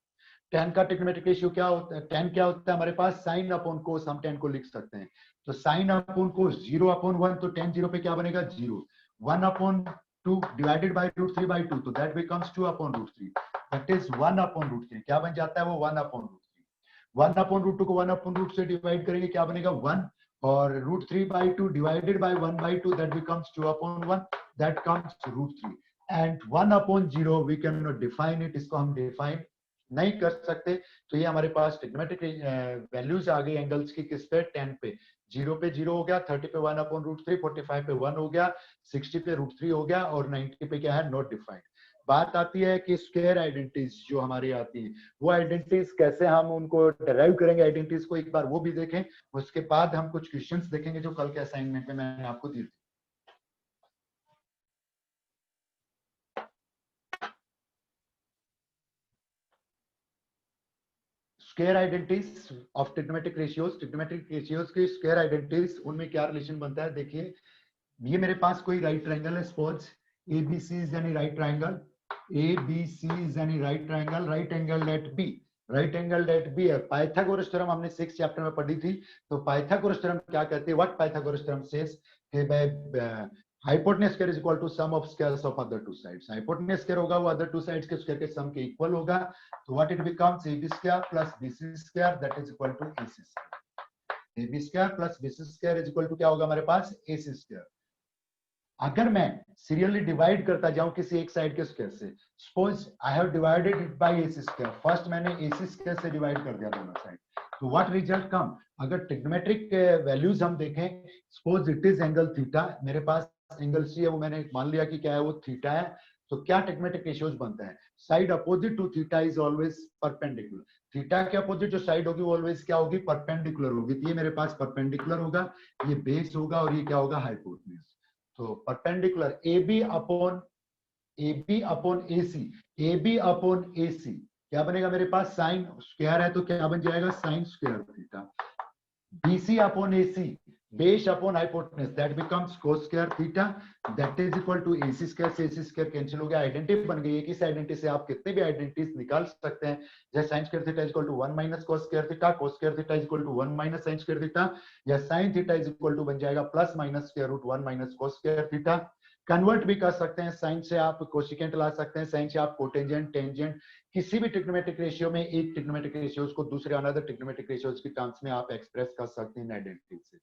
tan का ट्रिग्नोमेट्रिक रेशियो क्या होता है, tan क्या होता है हमारे पास, साइन अपॉन कोस, हम tan को लिख सकते हैं। तो साइन अपॉन कोस 0 अपॉन 1, तो tan 0 पे क्या बनेगा 0, 1 upon 2 divided by root 3 by 2, तो that becomes 2 upon root 3, that is 1 upon root 3, क्या बन जाता है वो 1 अपॉन रूट 3। 1 अपॉन रूट 2 को 1 अपॉन रूट से डिवाइड करेंगे, क्या बनेगा 1, और root 3 by 2 divided by 1 by 2, that becomes 2 upon 1, that comes root 3 and 1 upon 0 we can not define it, इसको हम डिफाइन नहीं कर सकते। तो ये हमारे पास ट्रिग्नोमेट्रिक वैल्यूज आ गई एंगल्स की, किस पे, 10 पे, 0 पे 0 हो गया, 30 पे 1 अपॉन रूट 3, 45 पे 1 हो गया, 60 पे रूट 3 हो गया, और 90 पे क्या है, नॉट डिफाइंड। बात आती है कि स्क्वायर आइडेंटिटीज जो हमारी आती है, वो आइडेंटिटीज कैसे हम उनको डिराइव करेंगे, आइडेंटिटीज को एक बार वो भी देखें, उसके बाद हम कुछ क्वेश्चंस देखेंगे जो कल के असाइनमेंट में मैंने आपको दिए थे। Square identities of trigonometric ratios, trigonometric ratios की स्क्वायर आइडेंटिटीज, उनमें क्या रिलेशन बनता है, देखिए ये मेरे पास कोई राइट ट्रायंगल है, suppose ABC is any right triangle, ABC is any right triangle, right angle at B, right angle at B है। पाइथागोरस थ्योरम हमने 6th चैप्टर में पढ़ी थी, तो पाइथागोरस थ्योरम क्या कहते हैं, व्हाट पाइथागोरस थ्योरम सेज कि भाई hypotenuse square is equal to sum of squares of other two sides, hypotenuse square होगा वो अदर टू साइड्स के स्क्वायर के सम के इक्वल होगा, तो what it becomes, AB square plus BC square that is equal to AC square, AB square plus BC square is equal to क्या होगा हमारे पास, AC स्क्वायर। अगर मैं सीरियली डिवाइड करता जाऊं किसी एक साइड के स्क्वायर से, suppose I have divided it by AC square, first मैंने AC स्क्वायर से डिवाइड कर दिया दोनों साइड, तो व्हाट रिजल्ट कम, अगर ट्रिग्नोमेट्रिक वैल्यूज हम देखें, suppose it is angle theta, मेरे पास एंगल C है, वो मैंने मान लिया कि क्या है वो थीटा है, तो क्या ट्रिग्नोमेट्रिक रेशियोज बनता है, side opposite to theta is always perpendicular. थीटा के अपोजिट जो साइड होगी वो ऑलवेज क्या होगी, परपेंडिकुलर होगी। तो ये मेरे पास परपेंडिकुलर होगा, ये बेस होगा और ये क्या होगा, हाइपोटेन्यूज। तो perpendicular AB upon AC, AB upon AC क्या बनेगा मेरे पास, साइन स्क्वायर है तो क्या बन जाएगा, sine square theta. BC upon AC, base upon hypotenuse, that becomes cos square theta, that is equal to AC square से AC स्क्वायर कैंसिल हो गया, आइडेंटिटी बन गई है। किस आइडेंटिटी से आप कितने भी आइडेंटिटीज निकाल सकते हैं, जैसे sin square theta is equal to 1 minus cos square theta, cos square theta is equal to 1 minus sin square theta, या sin theta is equal to बन जाएगा plus minus square root 1 minus cos square theta. Convert भी कर सकते हैं, sign से आप cosecant ला सकते हैं, साइन से आप कोटेंजेंट, टेंजेंट, किसी भी ट्रिग्नोमेट्रिक रेशियो में एक ट्रिग्नोमेट्रिक रेशियोज को दूसरे अनदर ट्रिग्नोमेट्रिक रेशियोज की टर्म्स में आप एक्सप्रेस कर सकते हैं आइडेंटिटी से।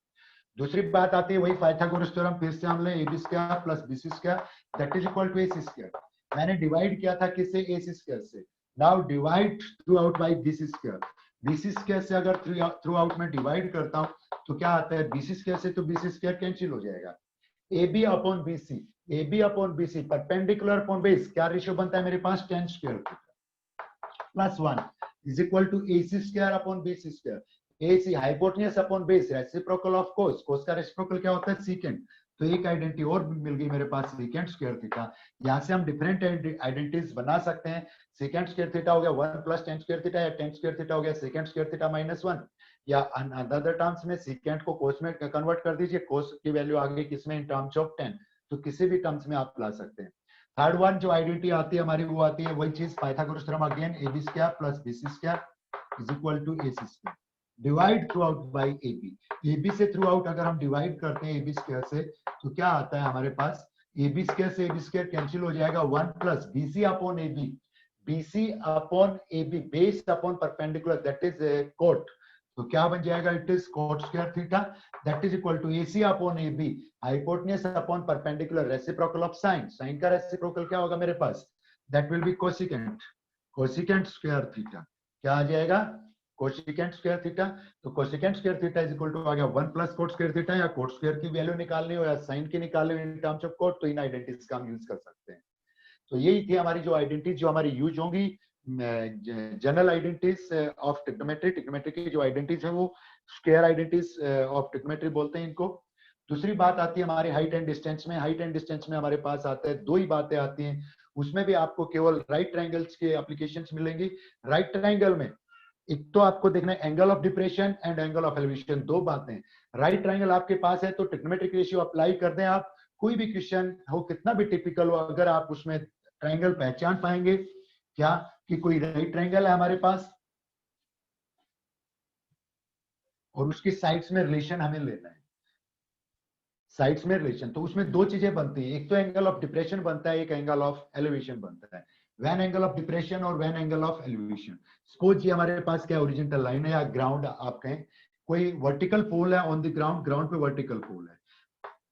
दूसरी बात आती है वही पाइथागोरस थ्योरम, फिर से हम ले AB square plus BC square that is equal to AC square. मैंने डिवाइड किया था किससे, AC स्क्वायर से। Now divide through out by BC square. BC square से अगर थ्रू आउट में डिवाइड करता हूं तो क्या आता है, BC स्क्वायर से तो BC स्क्वायर कैंसिल हो जाएगा। AB upon BC, AB upon BC perpendicular upon base क्या रेशियो बनता है मेरे पास, tan square plus 1 is equal to AC square upon BC square. AC hypotenuse upon base, reciprocal of cos, cos का reciprocal क्या होता है, सीकेंट। तो एक आइडेंटिटी और मिल गई मेरे पास, सीकेंट स्क्वायर थीटा। यहाँ से हम डिफरेंट आइडेंटिटीज बना सकते हैं। सीकेंट स्क्वायर थीटा हो गया 1 प्लस tan स्क्वायर थीटा, या tan स्क्वायर थीटा हो गया सीकेंट स्क्वायर थीटा माइनस 1, या अदर टर्म्स में सीकेंट को कोस में कन्वर्ट कर दीजिए, कोस की वैल्यू आ गई किसमें, इन टर्म्स ऑफ tan। तो किसी भी टर्म्स में आप ला सकते हैं। थर्ड वन जो आइडेंटिटी आती है हमारी, वो आती है वही चीज Pythagoras theorem again, AB square plus BC square is equal to AC square. Divide through out by AB से थ्रू आउट अगर हम डिवाइड करते हैं AB स्क्वायर से तो क्या आता है हमारे पास, AB स्क्वायर से AB स्क्वायर कैंसिल हो जाएगा, 1 plus BC upon AB, BC upon AB base upon perpendicular that is cot. तो क्या बन जाएगा, it is cot square theta that is equal to AC upon AB hypotenuse upon perpendicular, reciprocal of sine, sine का reciprocal क्या होगा मेरे पास, that will be cosecant, cosecant square theta. क्या आ जाएगा, कोसिकेंट स्क्वायर थीटा। तो cosecant square theta is equal to आ गया 1 प्लस कोट स्क्वायर थीटा, या कोट स्क्वायर की वैल्यू निकालनी हो या साइन की निकालनी हो इन टर्म्स ऑफ कोट, तो इन आइडेंटिटीज का हम यूज कर सकते हैं। तो यही थी हमारी जो आइडेंटिटीज जो हमारी यूज होंगी, general identities of trigonometry. Trigonometry की जो आइडेंटिटीज है वो स्क्वायर आइडेंटिटीज ऑफ ट्रिग्नोमेट्री बोलते हैं इनको। दूसरी बात आती है हमारे हाइट एंड डिस्टेंस में। हाइट एंड डिस्टेंस में हमारे पास आता है दो ही बातें आती हैं, उसमें भी आपको केवल राइट ट्रायंगल्स के एप्लीकेशंस मिलेंगी। राइट ट्रायंगल में एक तो आपको देखना है angle of depression and angle of elevation, दो बातें। राइट ट्रायंगल आपके पास है तो ट्रिग्नोमेट्रिक रेशियो अप्लाई कर दें आप, कोई भी क्वेश्चन हो कितना भी टिपिकल हो, अगर आप उसमें ट्रायंगल पहचान पाएंगे क्या कि कोई राइट ट्रायंगल है हमारे पास और उसकी साइड्स में रिलेशन हमें लेना है, साइड्स में रिलेशन, तो उसमें दो चीजें बनती हैं, एक तो एंगल ऑफ डिप्रेशन बनता है, एक एंगल ऑफ एलिवेशन बनता है। वैन एंगल ऑफ डिप्रेशन और when angle of elevation. Suppose ये हमारे पास क्या ओरिजेंटल लाइन है या ग्राउंड आप कहें, कोई वर्टिकल पोल है ऑन द ग्राउंड, ग्राउंड पे वर्टिकल पोल है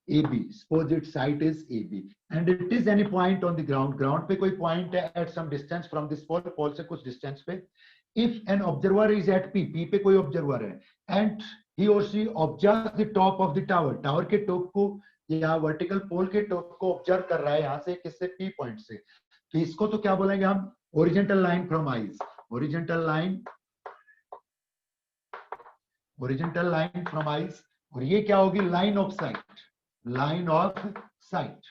AB, suppose its site is AB and it is any point on the ground, ground पे कोई point है at some distance from this pole, pole से कुछ distance पे। If an observer is at P, P पे कोई observer है and he or she observes the top of the tower, tower के top को या vertical pole के top को observe कर रहा है यहाँ से किससे, P point से, तो इसको तो क्या बोलेंगे हम, horizontal line from eyes, horizontal line from eyes, और ये क्या होगी, line of sight, line of site.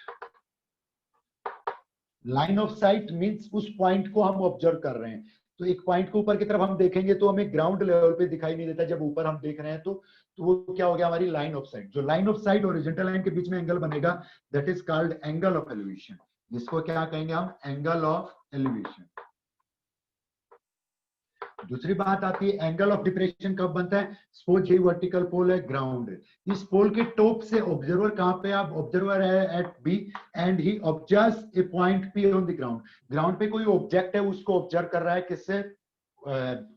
Line of site means उस पॉइंट को हम ऑब्जर्व कर रहे हैं, तो एक पॉइंट को ऊपर की तरफ हम देखेंगे तो हमें ग्राउंड लेवल पे दिखाई नहीं देता, जब ऊपर हम देख रहे हैं तो वो क्या हो गया, हमारी लाइन ऑफ साइट। जो लाइन ऑफ साइट और हॉरिजॉन्टल लाइन के बीच में एंगल बनेगा that is called angle of elevation, जिसको क्या कहेंगे हम, एंगल ऑफ एलिवेशन। दूसरी बात आती है एंगल ऑफ डिप्रेशन कब बनता है, सपोज ये वर्टिकल पोल है, ग्राउंड है, इस पोल के टॉप से ऑब्जर्वर कहां पे, आप ऑब्जर्वर है at B and he observes a point P on the ground, ground पे कोई ऑब्जेक्ट है उसको ऑब्जर्व कर रहा है किससे,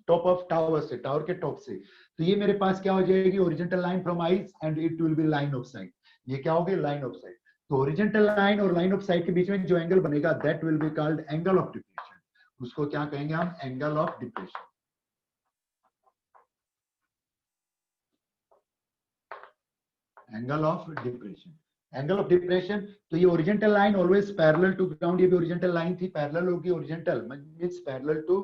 टॉप ऑफ टावर से, टावर के टॉप से, तो ये मेरे पास क्या हो जाएगी, horizontal line from eyes and it will be line of site, ये क्या होगी, लाइन ऑफ साइट। तो ओरिजेंटल लाइन और लाइन ऑफ साइट के बीच में जो एंगल बनेगा that will be called angle of depression, उसको क्या कहेंगे हम, angle of depression. Angle of depression. Angle of depression, तो ये horizontal line always parallel to ground, ये भी ओरिजेंटल लाइन थी, पैरेलल होगी horizontal means parallel to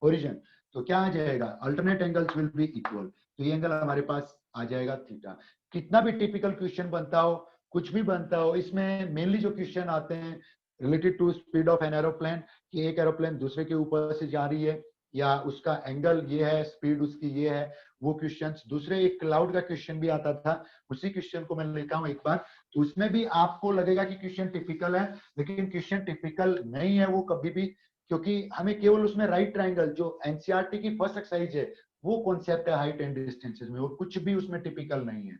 origin, तो क्या आ जाएगा alternate angles will be equal, तो ये एंगल हमारे पास आ जाएगा थीटा। कितना भी टिपिकल क्वेश्चन बनता हो, कुछ भी बनता हो, इसमें मेनली जो क्वेश्चन आते हैं related to speed of an aeroplane, कि एक एरोप्लेन दूसरे के ऊपर से जा रही है या उसका एंगल ये है, स्पीड उसकी ये है, वो क्वेश्चंस। दूसरे एक क्लाउड का क्वेश्चन भी आता था, उसी क्वेश्चन को मैं लेता हूं एक बार, तो उसमें भी आपको लगेगा कि क्वेश्चन टिपिकल है, लेकिन क्वेश्चन टिपिकल नहीं है वो कभी भी, क्योंकि हमें केवल उसमें राइट ट्रायंगल जो एनसीईआरटी की फर्स्ट एक्सरसाइज है वो कॉन्सेप्ट है हाइट एंड डिस्टेंसेस में, और कुछ भी उसमें टिपिकल नहीं है।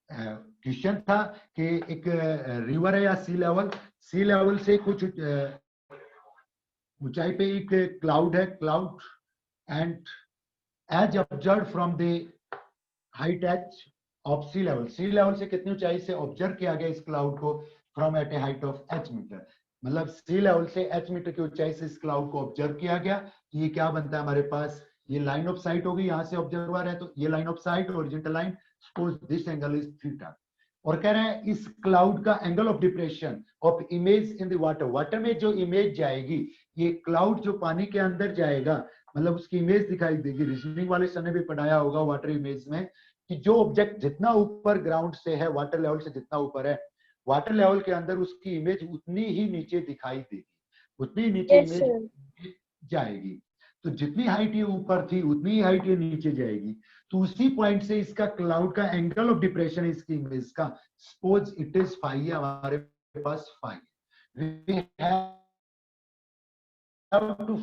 क्वेश्चन था कि एक रिवर है या सी लेवल से कुछ ऊंचाई पे एक क्लाउड है, cloud and as observe from the height as of sea level से कितनी ऊंचाई से ऑब्जर्व किया गया इस क्लाउड को, from at a height of h metre, मतलब सी लेवल से h मीटर की ऊंचाई से इस क्लाउड को ऑब्जर्व किया गया, तो ये क्या बनता है हमारे पास, ये लाइन ऑफ साइट होगी, यहाँ से ऑब्जर्वर है तो ये line of site, horizontal line, suppose this angle is theta, और कह रहे हैं इस क्लाउड का angle of depression of image in the water, water में जो इमेज जाएगी, ये क्लाउड जो पानी के अंदर जाएगा, मतलब उसकी इमेज दिखाई देगी, रीजनिंग वाले सर ने भी पढ़ाया होगा वाटर इमेज में, कि जो ऑब्जेक्ट जितना ऊपर ग्राउंड से है, वाटर लेवल से जितना ऊपर है, वाटर लेवल के अंदर उसकी इमेज उतनी ही नीचे दिखाई देगी, उतनी ही नीचे Yes, sir. इमेज जाएगी, तो जितनी हाइट ये ऊपर थी उतनी ही हाइट ये नीचे जाएगी, तो उसी पॉइंट से इसका क्लाउड का एंगल ऑफ डिप्रेशन है इसकी इमेज का, सपोज इट इज फाई है हमारे पास phi, we have to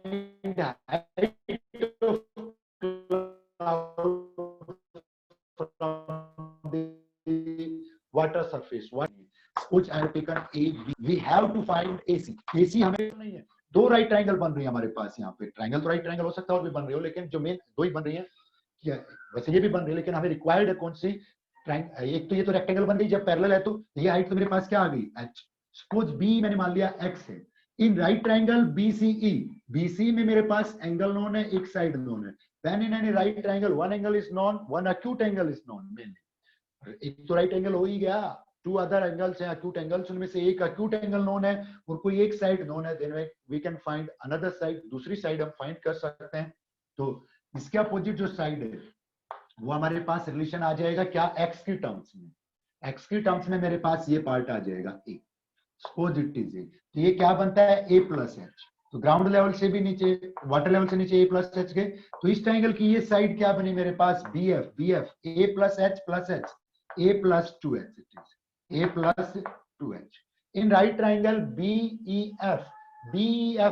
find height of cloud from the water surface, which I have taken A, B. We have to find AC. AC हमें नहीं है, दो राइट ट्रायंगल बन रही है हमारे पास यहाँ पे, ट्रायंगल तो राइट ट्रायंगल हो सकता है और भी बन रही हो, लेकिन जो मेन दो ही बन रही है, वैसे ये भी बन रही है, लेकिन हमें रिक्वायर्ड है कौन सी, एक तो ये तो रेक्टेंगल बन गई, जब पैरेलल है तो ये हाइट तो मेरे पास क्या आ गई h, सपोज B मैंने मान लिया x है, in right triangle BCE, BC में मेरे पास एंगल नोन है, एक साइड नोन है, then in any right triangle one angle is known, one acute angle is known, mainly एक तो राइट एंगल हो ही गया, टू अदर एंगल्स हैं अक्यूट एंगल्स, उनमें से एक अक्यूट एंगल नोन है और कोई एक साइड नोन है, then we can find another side, दूसरी साइड हम फाइंड कर सकते हैं, तो इसके अपोजिट जो साइड है वो हमारे पास रिलेशन आ जाएगा क्या, x की टर्म्स में, x की टर्म्स में मेरे पास ये पार्ट आ जाएगा a, suppose it is a, तो ये क्या बनता है a प्लस h, तो ग्राउंड लेवल से भी नीचे, वाटर लेवल से नीचे a प्लस h गए, तो इस ट्रायंगल की ये साइड क्या बनी मेरे पास BF a plus h a plus 2h, it is a plus 2h in right triangle BEF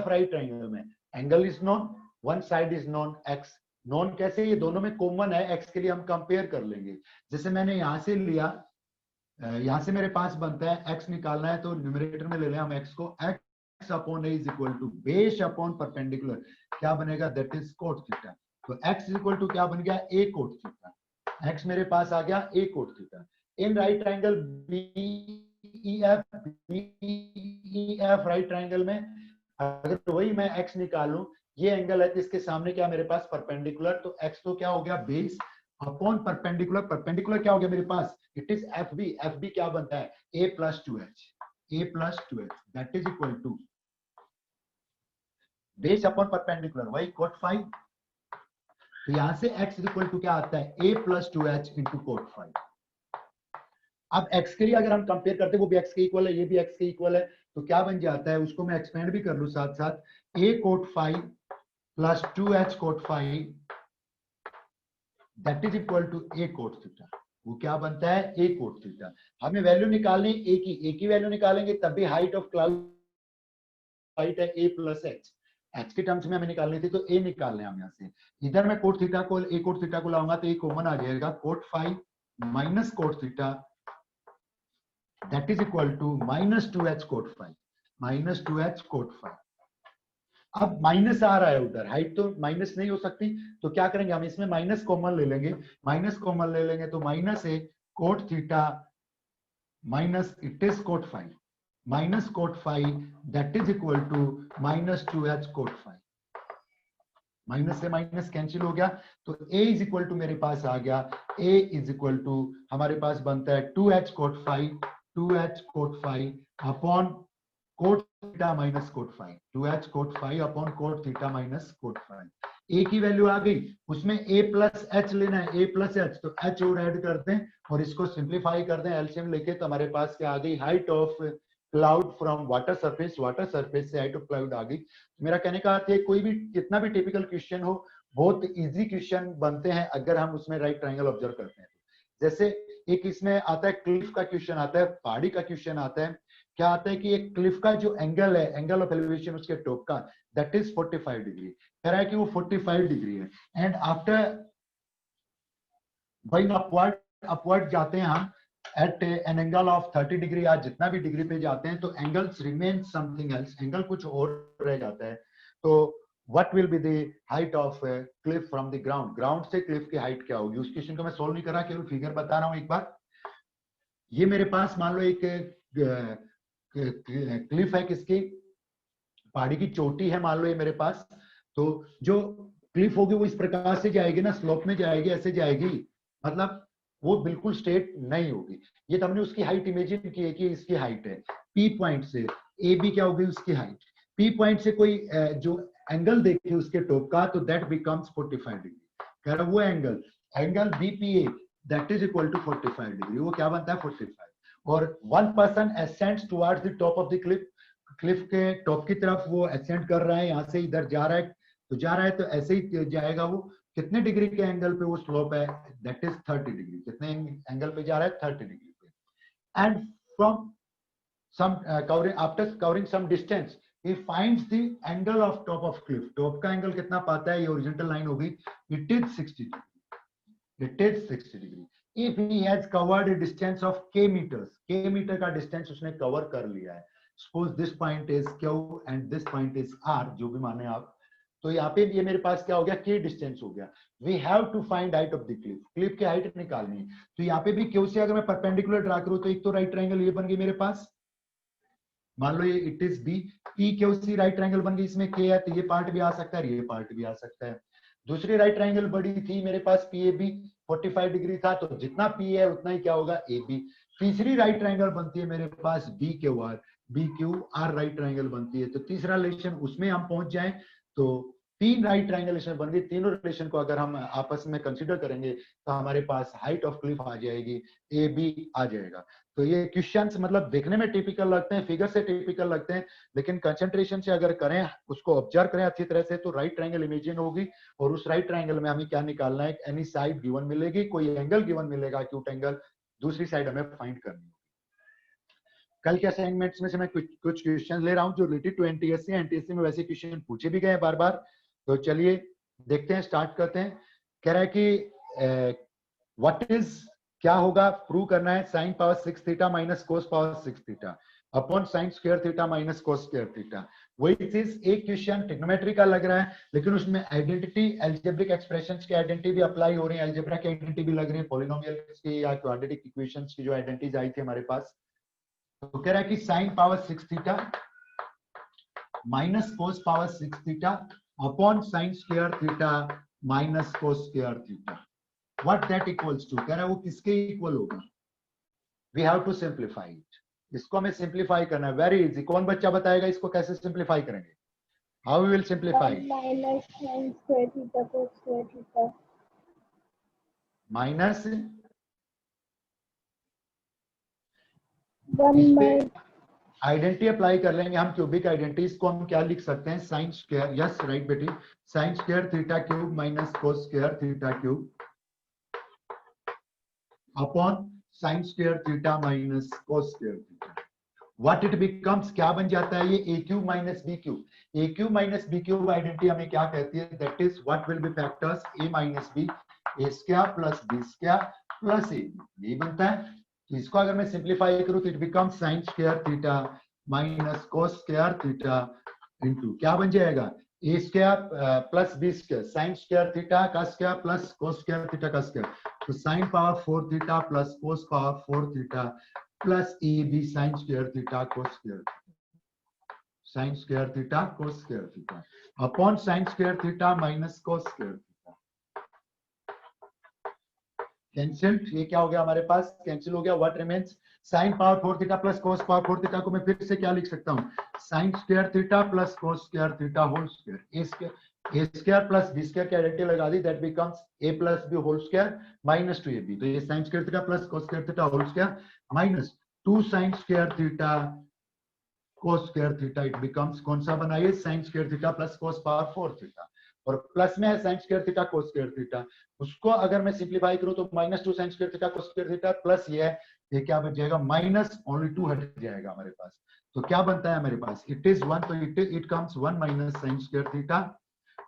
right triangle में angle is non, one side is non, x non कैसे, ये दोनों में कॉमन है, x के लिए हम कंपेयर कर लेंगे, जैसे मैंने यहां से लिया, यहां से मेरे पास बनता है x निकालना है तो न्यूमरेटर में ले लें हम x को, x upon a is equal to base upon perpendicular, क्या बनेगा, दैट इज कोट थीटा, तो x इज इक्वल टू क्या बन गया, a कोट थीटा, x मेरे पास आ गया a cot theta, in right triangle BEF right triangle में अगर वही मैं x निकालूं, ये एंगल है तो इसके सामने क्या मेरे पास परपेंडिकुलर, तो x तो क्या हो गया बेस अपॉन परपेंडिकुलर, परपेंडिकुलर क्या हो गया मेरे पास, इट इज FB क्या बनता है a plus 2h that is equal to base upon perpendicular, वही कोट फाई, तो यहां से x इक्वल टू क्या आता है a plus 2h into cot phi, अब x के लिए अगर हम कंपेयर करते हैं वो भी x के इक्वल है, ये भी x के इक्वल है, तो क्या बन जाता है, उसको मैं एक्सपेंड भी कर लूं साथ साथ, a cot phi plus 2h cot phi that is equal to a cot theta, वो क्या बनता है a कोट थीटा, हमें वैल्यू निकालनी a की वैल्यू निकालेंगे तब भी हाइट ऑफ क्लाउड हाइट है a प्लस h के टर्म्स में हमें निकालनी थी, तो a निकालने हम यहाँ से, इधर मैं कोट थीटा को a कोट थीटा को लाऊंगा तो ये कॉमन आ जाएगा, cot phi minus cot theta that is equal to minus 2h cot phi, minus 2h cot phi, अब माइनस आ रहा है उधर, हाइट तो माइनस नहीं हो सकती, तो क्या करेंगे हम इसमें माइनस कॉमन ले लेंगे, तो minus a cot theta minus it is cot phi, minus cot phi that is equal to minus 2h cot phi, minus से माइनस कैंसिल हो गया, तो a इज इक्वल टू मेरे पास आ गया, a इज इक्वल टू हमारे पास बनता है 2h cot phi, 2h cot phi upon cot theta minus cot phi, 2h cot phi upon cot theta minus cot phi। a की वैल्यू आ गई, उसमें a plus h लेना है, a प्लस h, तो h और ऐड करते हैं और इसको सिंप्लीफाई कर दें एलसीएम लेके, तो हमारे पास क्या आ गई, height of cloud from water surface से हाइट ऑफ क्लाउड आ गई। मेरा कहने का अर्थ है कोई भी कितना भी टिपिकल क्वेश्चन हो, बहुत इजी क्वेश्चन बनते हैं अगर हम उसमें राइट ट्रायंगल ऑब्जर्व करते हैं। जैसे एक इसमें आता है क्लिफ का क्वेश्चन आता है, पहाड़ी का क्वेश्चन आता है, क्या आता है कि एक क्लिफ का जो एंगल है, एंगल ऑफ एलिवेशन उसके टॉप का, दैट इज 45 डिग्री, कह रहा है कि वो 45 डिग्री है, एंड आफ्टर गोइंग अपवर्ड जाते हैं हम at an angle of 30 degree या जितना भी डिग्री पे जाते हैं, तो angles remain something else, angle कुछ और रह जाता है। तो what will be the height of cliff from the ground, ground से क्लिफ की हाइट क्या होगी। उस क्वेश्चन को मैं सोल्व नहीं कर रहा, केवल फिगर बता रहा हूं एक बार। ये मेरे पास मान लो एक क्लिफ है, किसकी, पहाड़ी की चोटी है मान लो ये मेरे पास, तो जो क्लिफ होगी वो इस प्रकार से जाएगी ना, स्लोप में जाएगी, ऐसे जाएगी, मतलब वो बिल्कुल स्ट्रेट नहीं होगी। ये तो हमने उसकी हाइट इमेजिन की है कि इसकी हाइट है, पी पॉइंट से ए बी क्या होगी उसकी हाइट, पी पॉइंट से कोई जो एंगल देखे उसके टॉप का, तो दैट बिकम्स 45 डिग्री, कह रहा वो angle BPA that is equal to 45 degree, वो क्या बनता है 45। और one person ascends towards the top of the cliff, cliff के टॉप की तरफ वो असेंड कर रहा है, यहाँ से इधर जा रहा है, तो ऐसे ही जाएगा वो, कितने डिग्री के एंगल पे वो स्लोप है, दैट इज 30 डिग्री, कितने एंगल पे जा रहा है 30 डिग्री पे, and from some after covering some distance he finds the angle of top of cliff, top का एंगल कितना पाता है, ये ओरिजेंटल लाइन हो गई, it is 60 degree, if he has covered a distance of k meters, k metre का distance उसने cover कर लिया है, suppose this point is q and this point is r, जो भी माने आप, तो यहाँ पे ये मेरे पास क्या हो गया, k डिस्टेंस हो गया, we have to find height of the cliff, Cliff की हाइट निकालनी है, तो यहाँ पे भी q से अगर मैं परपेंडिकुलर ड्रा करूं, तो एक तो राइट ट्रायंगल ये बन गई मेरे पास, मान लो ये it is B, P Q C right triangle बन गई, इसमें k है तो ये पार्ट भी आ सकता है, ये पार्ट भी आ सकता है। दूसरी राइट ट्रायंगल बड़ी थी मेरे पास, पी ए बी 45 डिग्री था, तो जितना पी है उतना ही क्या होगा ए बी। तीसरी राइट ट्रायंगल बनती है मेरे पास B Q R right triangle बनती है, तो तीसरा रिलेशन उसमें हम पहुंच जाएं, तो तीन राइट ट्रायंगल इसमें बन गई, तीनों रिलेशन को अगर हम आपस में कंसीडर करेंगे तो हमारे पास हाइट ऑफ क्लिफ आ जाएगी, ए बी आ जाएगा। तो ये क्वेश्चंस मतलब देखने में टिपिकल लगते हैं, फिगर से टिपिकल लगते हैं, लेकिन कंसंट्रेशन से अगर करें, उसको ऑब्जर्व करें अच्छी तरह से, तो राइट ट्रायंगल इमेजिन होगी, और उस राइट ट्रायंगल में हमें क्या निकालना है, एनी साइड गिवन मिलेगी, कोई एंगल गिवन मिलेगा, एक्यूट एंगल, दूसरी साइड हमें फाइंड करनी होगी। कल के असाइनमेंट्स में से मैं कुछ क्वेश्चन ले रहा हूं जो रिलेटेड टू एनटीएससी में वैसे क्वेश्चन पूछे भी गए बार बार, तो चलिए देखते हैं, स्टार्ट करते हैं। कह रहा है कि व्हाट इज, क्या होगा, प्रूव करना है, साइन पावर 6 थीटा माइनस कोस power 6 theta upon sine square theta minus cos square theta. वही चीज, एक क्वेश्चन ट्रिग्नोमेट्री का लग रहा है, लेकिन उसमें आइडेंटिटी, एल्जेब्रिक एक्सप्रेशंस की आइडेंटिटी भी अप्लाई हो रही है, अलजेब्रा की आइडेंटिटी भी लग रही है, पॉलिनोमियल की या क्वाड्रेटिक इक्वेशंस की जो आइडेंटिटीज आई थी हमारे पास। तो कह रहा है कि sine power 6 theta minus cos power 6 theta upon sine square theta minus cos square theta, what that equals to, कह रहा है वो किसके इक्वल होगा, we have to simplify it, इसको हमें सिंप्लीफाई करना है, वेरी इजी। कौन बच्चा बताएगा इसको कैसे सिंप्लीफाई करेंगे, how we will simplify, minus sin square theta cos square theta minus 1 by identity apply कर लेंगे हम, क्यूबिक आइडेंटिटी, इसको हम क्या लिख सकते हैं, साइन स्क्वायर, यस राइट बेटी, sine square theta cube minus cos square theta cube upon sine square theta minus cos square theta, what it becomes, क्या बन जाता है ये, A cube minus B cube, A cube minus B cube identity हमें क्या कहती है, that is what will be factors A minus B, A square plus B square plus A, यही बनता है। तो इसको अगर मैं सिंप्लीफाई करूं तो it becomes sine square theta minus cos square theta into क्या बन जाएगा, A square plus B square, sine square theta का square plus cos square theta का स्क्वायर, तो sine power 4 theta plus cos power 4 theta plus A B sine square theta cos square. Sine square theta cos square theta upon sine square theta minus cos square theta. Cancelled, ये क्या हो गया हमारे पास, cancel हो गया। What remains, sine power 4 theta plus cos power 4 theta को मैं फिर से क्या लिख सकता हूँ, sine square theta plus cos square theta whole square. A square plus B square की आइडेंटिटी लगा दी, that becomes A plus B whole square minus 2ab। तो ये sine square theta plus cos square theta whole square minus 2 sine square theta cos square theta, it becomes कौन सा बना ये, sine square theta plus cos power 4 theta, और plus में है sign square theta cos square theta. उसको अगर मैं सिंप्लीफाई करूं तो minus 2 sine square theta cos square theta plus ये क्या बच जाएगा, माइनस ओनली 2 हट जाएगा हमारे पास। तो क्या बनता है हमारे पास, इट इज 1, तो it comes 1 minus sine square theta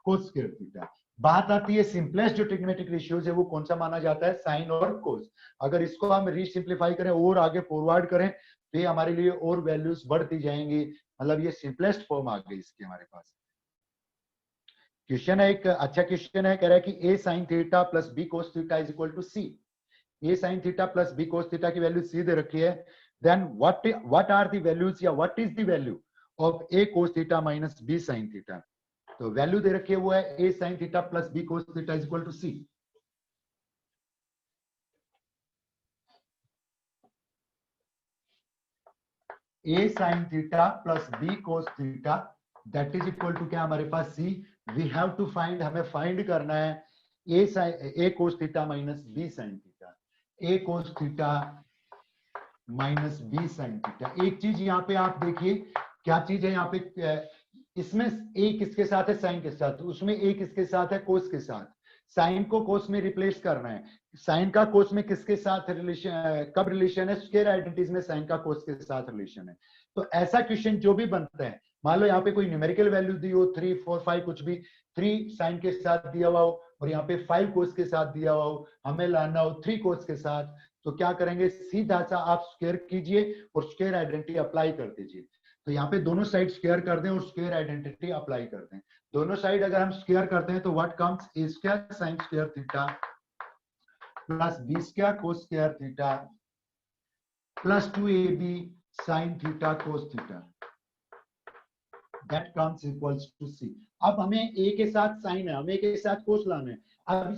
cos square theta. बात आती है सिंपलेस्ट जो ट्रिग्नोमेट्रिक रेशियोज है वो कौन सा माना जाता है, साइन और कोस। अगर इसको हम रीसिंप्लीफाई करें और आगे फॉरवर्ड करें तो ये हमारे लिए और वैल्यूज बढ़ती जाएंगी, मतलब ये सिंपलेस्ट फॉर्म आ गई इसकी हमारे पास। क्वेश्चन है एक अच्छा क्वेश्चन है, कह रहा है कि a sin theta plus b cos theta is equal to c। a sin theta plus b cos theta की वैल्यू c दे रखी है, then what are the values या what is the value of a cos theta minus b sin theta. तो value दे रखी है वो है a sin theta plus b cos theta is equal to c। a sin theta plus b cos theta that is equal to क्या हमारे पास c। We have to find, हमें फाइंड करना है a cos theta minus b sin theta, a cos theta minus b sin theta. एक चीज यहाँ पे आप देखिए, क्या चीज है यहाँ पे, इसमें a किसके साथ है, साइन के साथ, उसमें a किसके साथ है, कोस के साथ। साइन को कोस में रिप्लेस करना है, साइन का कोस में किसके साथ रिलेशन, कब रिलेशन है, स्क्वायर आइडेंटिटीज में साइन का कोस के साथ रिलेशन है। तो ऐसा क्वेश्चन जो भी बनता है, मान लो यहाँ पे कोई न्यूमेरिकल वैल्यू दी हो 3 4 5 कुछ भी, 3 साइन के साथ दिया हुआ हो और यहाँ पे 5 कोस के साथ दिया हुआ हो, हमें लाना हो 3 कोस के साथ, तो क्या करेंगे, सीधा सा आप स्क्वायर कीजिए और स्क्वायर आइडेंटिटी अप्लाई कर दीजिए। तो यहाँ पे दोनों साइड स्क्वायर कर दें और स्क्वायर आइडेंटिटी अप्लाई कर दें। दोनों साइड अगर हम स्क्वायर करते हैं तो what comes, a square sine square theta plus b square cos square theta plus 2ab sine theta cos theta, that comes equals to c। अब हमें a के साथ साइन है, हमें a के साथ कोस लाना है। अब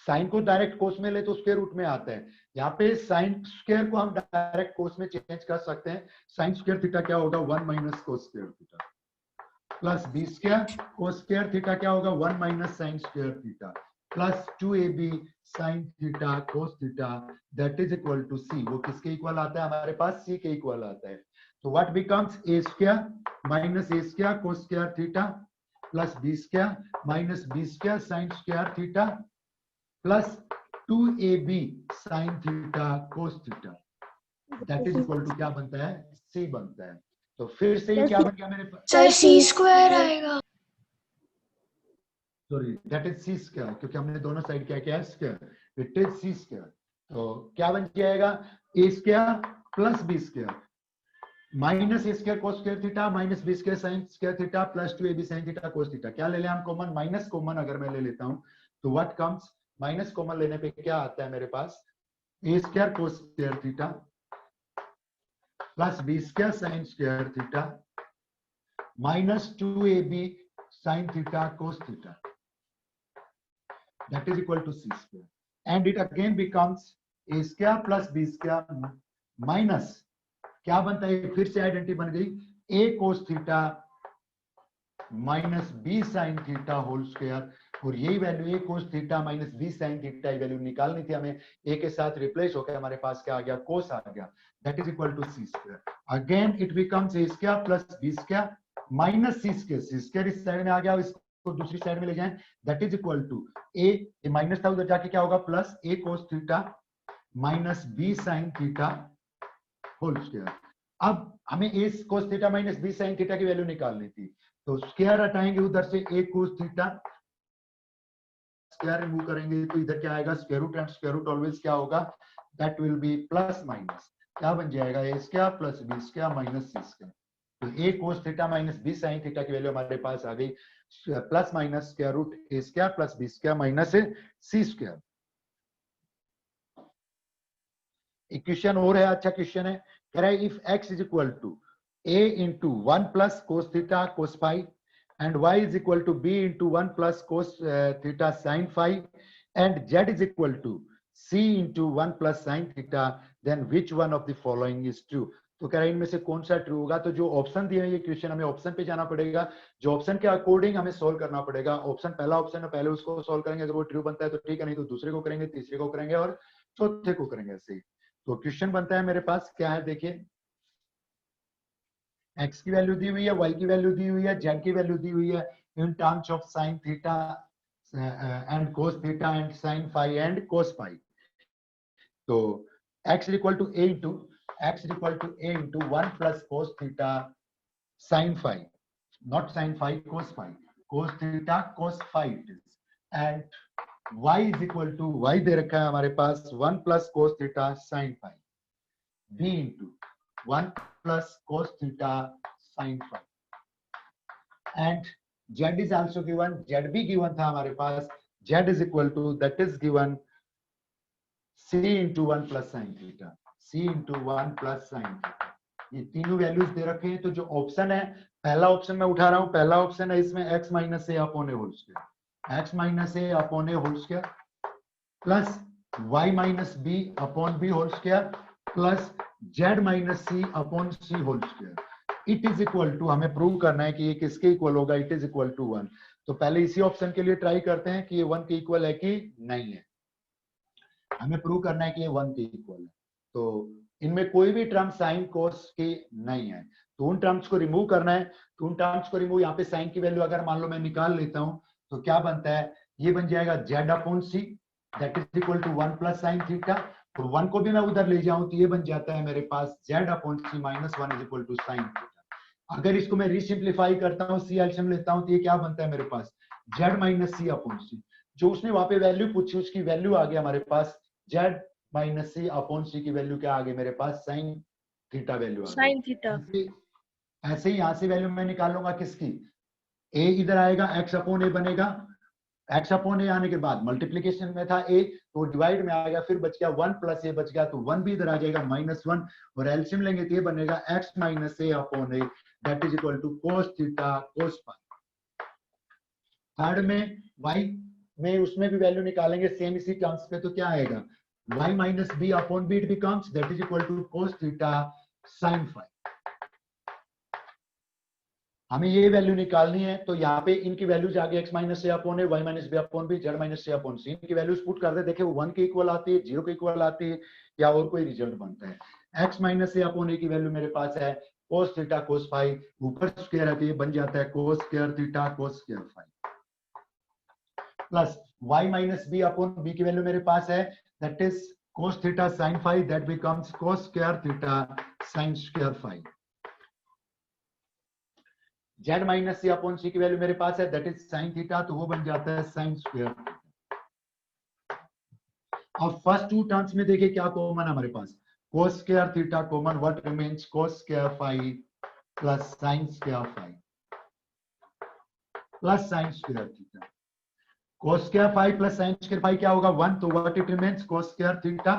साइन को डायरेक्ट कोस में ले तो स्क्वायर रूट में आता है, यहाँ पे साइन स्क्वायर को हम डायरेक्ट कोस में चेंज कर सकते हैं। साइन स्क्वायर थीटा क्या होगा, 1 minus cos square theta plus b square cos square theta क्या होगा, 1 minus sine square theta plus 2ab sine theta cos theta, that is equal to c। वो किसके इक्वल आता है हमारे पास, c के इक्वल आता है। तो what becomes, a square minus a square cos square theta plus b square minus b square sine square theta plus 2ab sine theta cos theta, that is equal to क्या बनता है, c बनता है। तो फिर से ये क्या बन गया मेरे पास, सर c स्क्वायर आएगा, sorry that is c square, क्योंकि हमने दोनों साइड क्या किया है, square, it is c square. तो क्या बन जाएगा, a square plus b square minus a square cos square theta minus b square sine square theta plus 2ab sine theta cos theta. क्या ले लें हम कॉमन, माइनस कॉमन अगर मैं ले लेता हूं तो व्हाट कम्स, माइनस कॉमन लेने पे क्या आता है मेरे पास, a square cos square theta plus b square sine square theta minus 2ab sine theta cos theta, that is equal to c square, and it again becomes a square plus b square minus क्या बनता है, फिर से identity बन गई, a cos theta minus b sin theta whole square, और यही value a cos theta minus b sin theta की वैल्यू निकालनी थी हमें, a के साथ रिप्लेस होकर हमारे पास क्या आ गया, cos आ गया, that is equal to c square। again it becomes a square plus b square minus c square, c square इस साइड में आ गया, इसको दूसरी साइड में ले जाएं, that is equal to a minus था उधर जाके क्या होगा, plus a cos theta minus b sin theta whole square. अब हमें a cos theta minus b sin theta की वैल्यू निकालनी थी, तो स्क्वायर हटाएंगे उधर से, a cos theta square remove करेंगे तो इधर क्या आएगा, square root, and square root always क्या होगा, that will be plus minus, क्या बन जाएगा, a square plus b square minus c square. तो a cos theta minus b sin theta की वैल्यू हमारे पास आ गई plus minus square root a square plus b square minus c square. Equation और है, अच्छा क्वेश्चन है, कह रहा है if x is equal to a into 1 plus cos theta cos phi, and y is equal to b into 1 plus cos theta sin phi, and z is equal to c into 1 plus sin theta, then which one of the following is true? तो कह रहा है इनमें से कौन सा true होगा? तो जो ऑप्शन दिए हैं ये क्वेश्चन, हमें ऑप्शन पे जाना पड़ेगा, जो ऑप्शन के अकॉर्डिंग हमें सॉल्व करना पड़ेगा। ऑप्शन पहला ऑप्शन है, पहले उसको सॉल्व करेंगे, अगर वो ट्रू बनता है तो ठीक है, नहीं तो दूसरे को करेंगे, तीसरे को करेंगे और चौथे को करेंगे। ऐसे ही तो क्वेश्चन बनता है मेरे पास, क्या है देखिए, x की वैल्यू दी हुई है, y की वैल्यू दी हुई है, z की वैल्यू दी हुई है in terms of sin theta and cos theta and sin phi and cos phi। तो x is equal to a into 1 plus cos theta sin phi, not sin phi, cos phi, cos theta cos phi it is, and y is equal to, y दे रखा है हमारे पास 1 plus cos theta sin phi, b into 1 plus cos theta sin phi, and z is also given, z भी given था हमारे पास, z is equal to, that is given c into 1 plus sin theta, c into 1 plus sin theta, ये तीनों values दे रखे हैं। तो जो option है, पहला ऑप्शन मैं उठा रहा हूं, पहला ऑप्शन है इसमें x minus A upon a whole square, x minus A upon a whole square plus y minus B upon b whole square plus z minus C upon c whole square. It is equal to, हमें prove करना है कि ये किसके equal होगा, it is equal to 1। तो पहले इसी ऑप्शन के लिए ट्राई करते हैं कि ये 1 के इक्वल है कि नहीं है। हमें प्रूव करना है कि ये 1 के इक्वल है। तो इनमें कोई भी टर्म साइन कोस की नहीं है, तो उन टर्म्स को रिमूव करना है। तो उन टर्म्स को रिमूव, यहाँ पे साइन की वैल्यू अगर मान लो मैं निकाल लेता हूं तो क्या बनता है, ये बन जाएगा z upon c that is equal to 1 plus sine theta. तो 1 को भी मैं उधर ले जाऊं तो ये बन जाता है मेरे पास z upon c minus 1 is equal to sine theta. अगर इसको मैं रीसिंप्लीफाई करता हूं, सी एलसीएम लेता हूं, तो ये क्या बनता है मेरे पास z माइनस सी अपॉन सी। जो उसने वहां पे वैल्यू पूछी उसकी वैल्यू आ गया हमारे पास z माइनस सी अपॉन सी की वैल्यू क्या आ गई मेरे पास, साइन थीटा वैल्यू आ गई। Sin theta. ऐसे ही यहां से वैल्यू मैं निकाल लूंगा किसकी, a इधर आएगा, x अपॉन a बनेगा, x अपॉन a आने के बाद मल्टीप्लीकेशन में था a तो डिवाइड में आ गया, फिर बच गया 1 प्लस a बच गया, तो 1 भी इधर आ जाएगा -1 और एलसीएम लेंगे तो ये बनेगा x minus a upon a that is equal to cos theta cos phi। Third में y में उसमें भी वैल्यू निकालेंगे सेम इसी टर्म्स पे, तो क्या आएगा y minus b upon b it becomes that is equal to cos theta sin phi। हमें ये वैल्यू निकालनी है, तो यहाँ पे इनकी वैल्यूज आ गई x minus A upon A, y minus B upon B, z minus C upon C. इनकी वैल्यूज पुट कर दे, देखिए वो 1 के इक्वल आती है, 0 के इक्वल आती है या और कोई रिजल्ट बनता है। x minus A upon a की वैल्यू मेरे पास है cos थीटा cos phi, ऊपर स्क्वायर है तो ये बन जाता है cos square theta cos square phi plus y minus B upon b की वैल्यू मेरे पास है that is cos theta sin phi, that becomes cos square theta sin square phi। z minus c upon c की value मेरे पास है that is sin theta, तो वो बन जाता है sin square theta। अब फर्स्ट टू टर्म्स में देखिए क्या कॉमन है हमारे पास, cos square theta common, what remains cos square phi plus sin square phi plus sin square theta। cos square phi plus sin square phi क्या होगा 1, तो what it remains cos square theta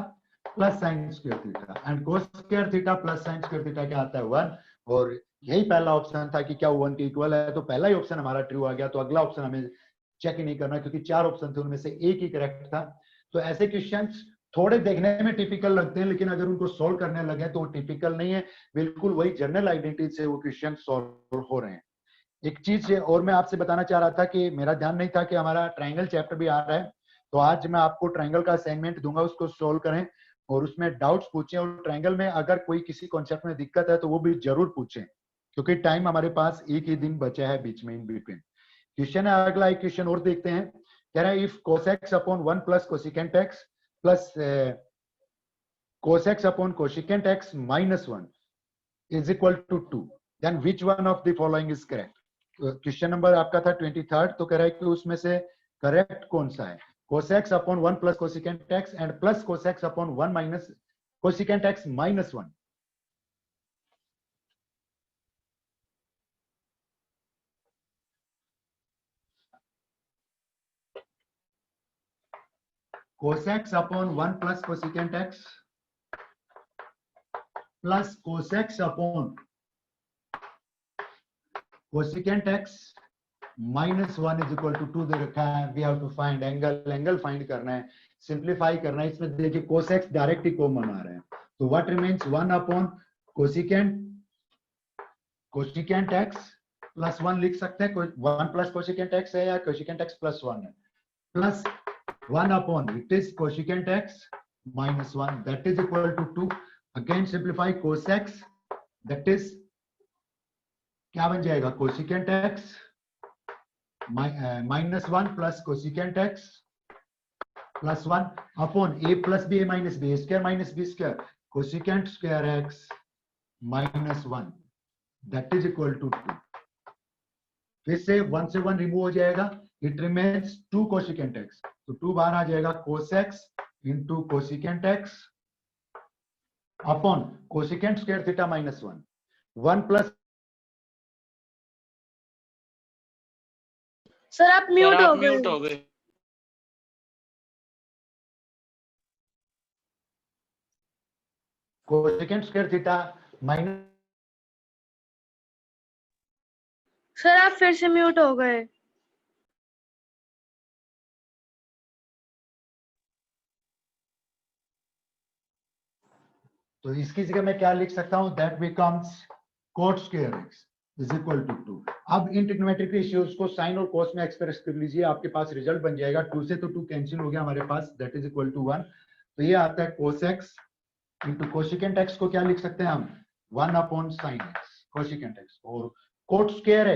plus sin square theta, and cos square theta plus sin square theta क्या आता है 1, और यही पहला option था कि क्या 1 के इक्वल है, तो पहला ही ऑप्शन हमारा ट्रू आ गया। तो अगला ऑप्शन हमें चेक ही नहीं करना क्योंकि 4 ऑप्शन थे उनमें से एक ही करेक्ट था। तो ऐसे क्वेश्चंस थोड़े देखने में टिपिकल लगते हैं, लेकिन अगर उनको सोल्व करने लगे तो वो टिपिकल नहीं है, बिल्कुल वही जनरल आइडेंटिटी से वो क्वेश्चन सोल्व हो रहे हैं। एक चीज और मैं आपसे बताना चाह रहा था कि मेरा ध्यान नहीं था कि हमारा ट्रायंगल चैप्टर भी आ रहा है, तो आज मैं आपको ट्रायंगल का असाइनमेंट दूंगा, उसको सोल्व करें और उसमें डाउट्स पूछें, और ट्रायंगल में अगर कोई किसी कॉन्सेप्ट में दिक्कत है तो वो भी जरूर पूछें क्योंकि टाइम हमारे पास एक ही दिन बचा है बीच में, इन बिटवीन। क्वेश्चन है अगला, एक क्वेश्चन और देखते हैं। कह रहा है if cos x upon 1 plus cosecant x plus cos x upon cosecant x minus 1 is equal to 2, then which one of the following is correct. Question number आपका था 23rd, तो कह रहा है कि उसमें से करेक्ट कौन सा है, cos x upon 1 plus cosecant x and plus cos x upon 1 minus cosecant x minus 1। cos x upon 1 plus cosecant x plus cos x upon cosecant x -1 is equal to 2 दे रखा है, we have to find angle find करना है, simplify करना है। इसमें देखिए cos x direct ही कॉमन आ रहा है, तो what remains 1 upon cosecant x plus 1 लिख सकते हैं, 1 प्लस कोसिकेंट x है या कोसिकेंट x प्लस 1 है, plus 1 upon it is cosecant x -1 that is equal to 2। Again simplify cos x that is क्या बन जाएगा, cosecant x -1 plus cosecant x plus 1 upon a plus b minus b square minus b square cosecant square x -1 that is equal to 2। फिर से 1 से 1 remove हो जाएगा, it remains 2 cosecant x, तो 2 बाहर आ जाएगा, cos x into cosecant x upon cosecant square theta -1 1 plus. Sir आप mute हो गए। Cosecant square theta minus, sir आप फिर से म्यूट हो गए। तो इसकी जगह मैं क्या लिख सकता हूं, that becomes cot square x is equal to 2। अब इन ट्रिग्नोमेट्रिक रेशियोज को साइन और cos में एक्सप्रेस कर लीजिए, आपके पास रिजल्ट बन जाएगा 2 से तो 2 कैंसिल हो गया हमारे पास, दैट इज इक्वल टू 1। तो ये आता है cos x into cosecant x को क्या लिख सकते हैं हम, 1 upon sign x cosecant x, और cot स्क्वायर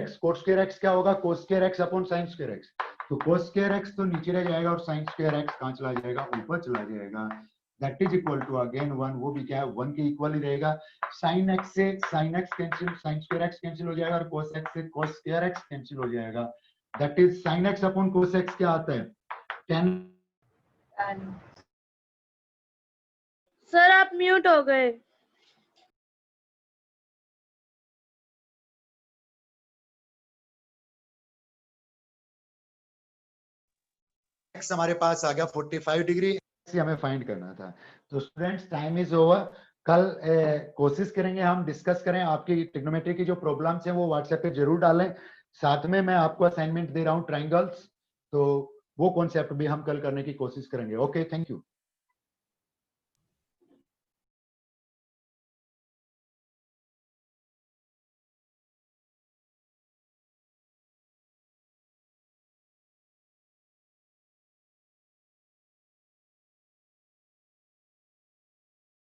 x क्या होगा, cos square x upon sine square x, तो cos स्क्वायर x तो नीचे रह जाएगा और साइन स्क्वायर x कहां चला जाएगा, ऊपर चला जाएगा, that is equal to again 1, वो भी क्या है 1 के इक्वल ही रहेगा। साइन x से sine x cancel, sine square x cancel हो जाएगा, और cos x से cos स्क्वायर x कैंसिल हो जाएगा, that is sine x upon cos x क्या आता है, 10। सर आप म्यूट हो गए। x हमारे पास आ गया 45 डिग्री, हमें फाइंड करना था। तो स्टूडेंट्स टाइम इज ओवर, कल कोशिश करेंगे हम डिस्कस करें, आपकी ट्रिग्नोमेट्री की जो प्रॉब्लम्स हैं वो व्हाट्सएप पे जरूर डालें, साथ में मैं आपको असाइनमेंट दे रहा हूं ट्रायंगल्स, तो वो कॉन्सेप्ट भी हम कल करने की कोशिश करेंगे। Okay, thank you.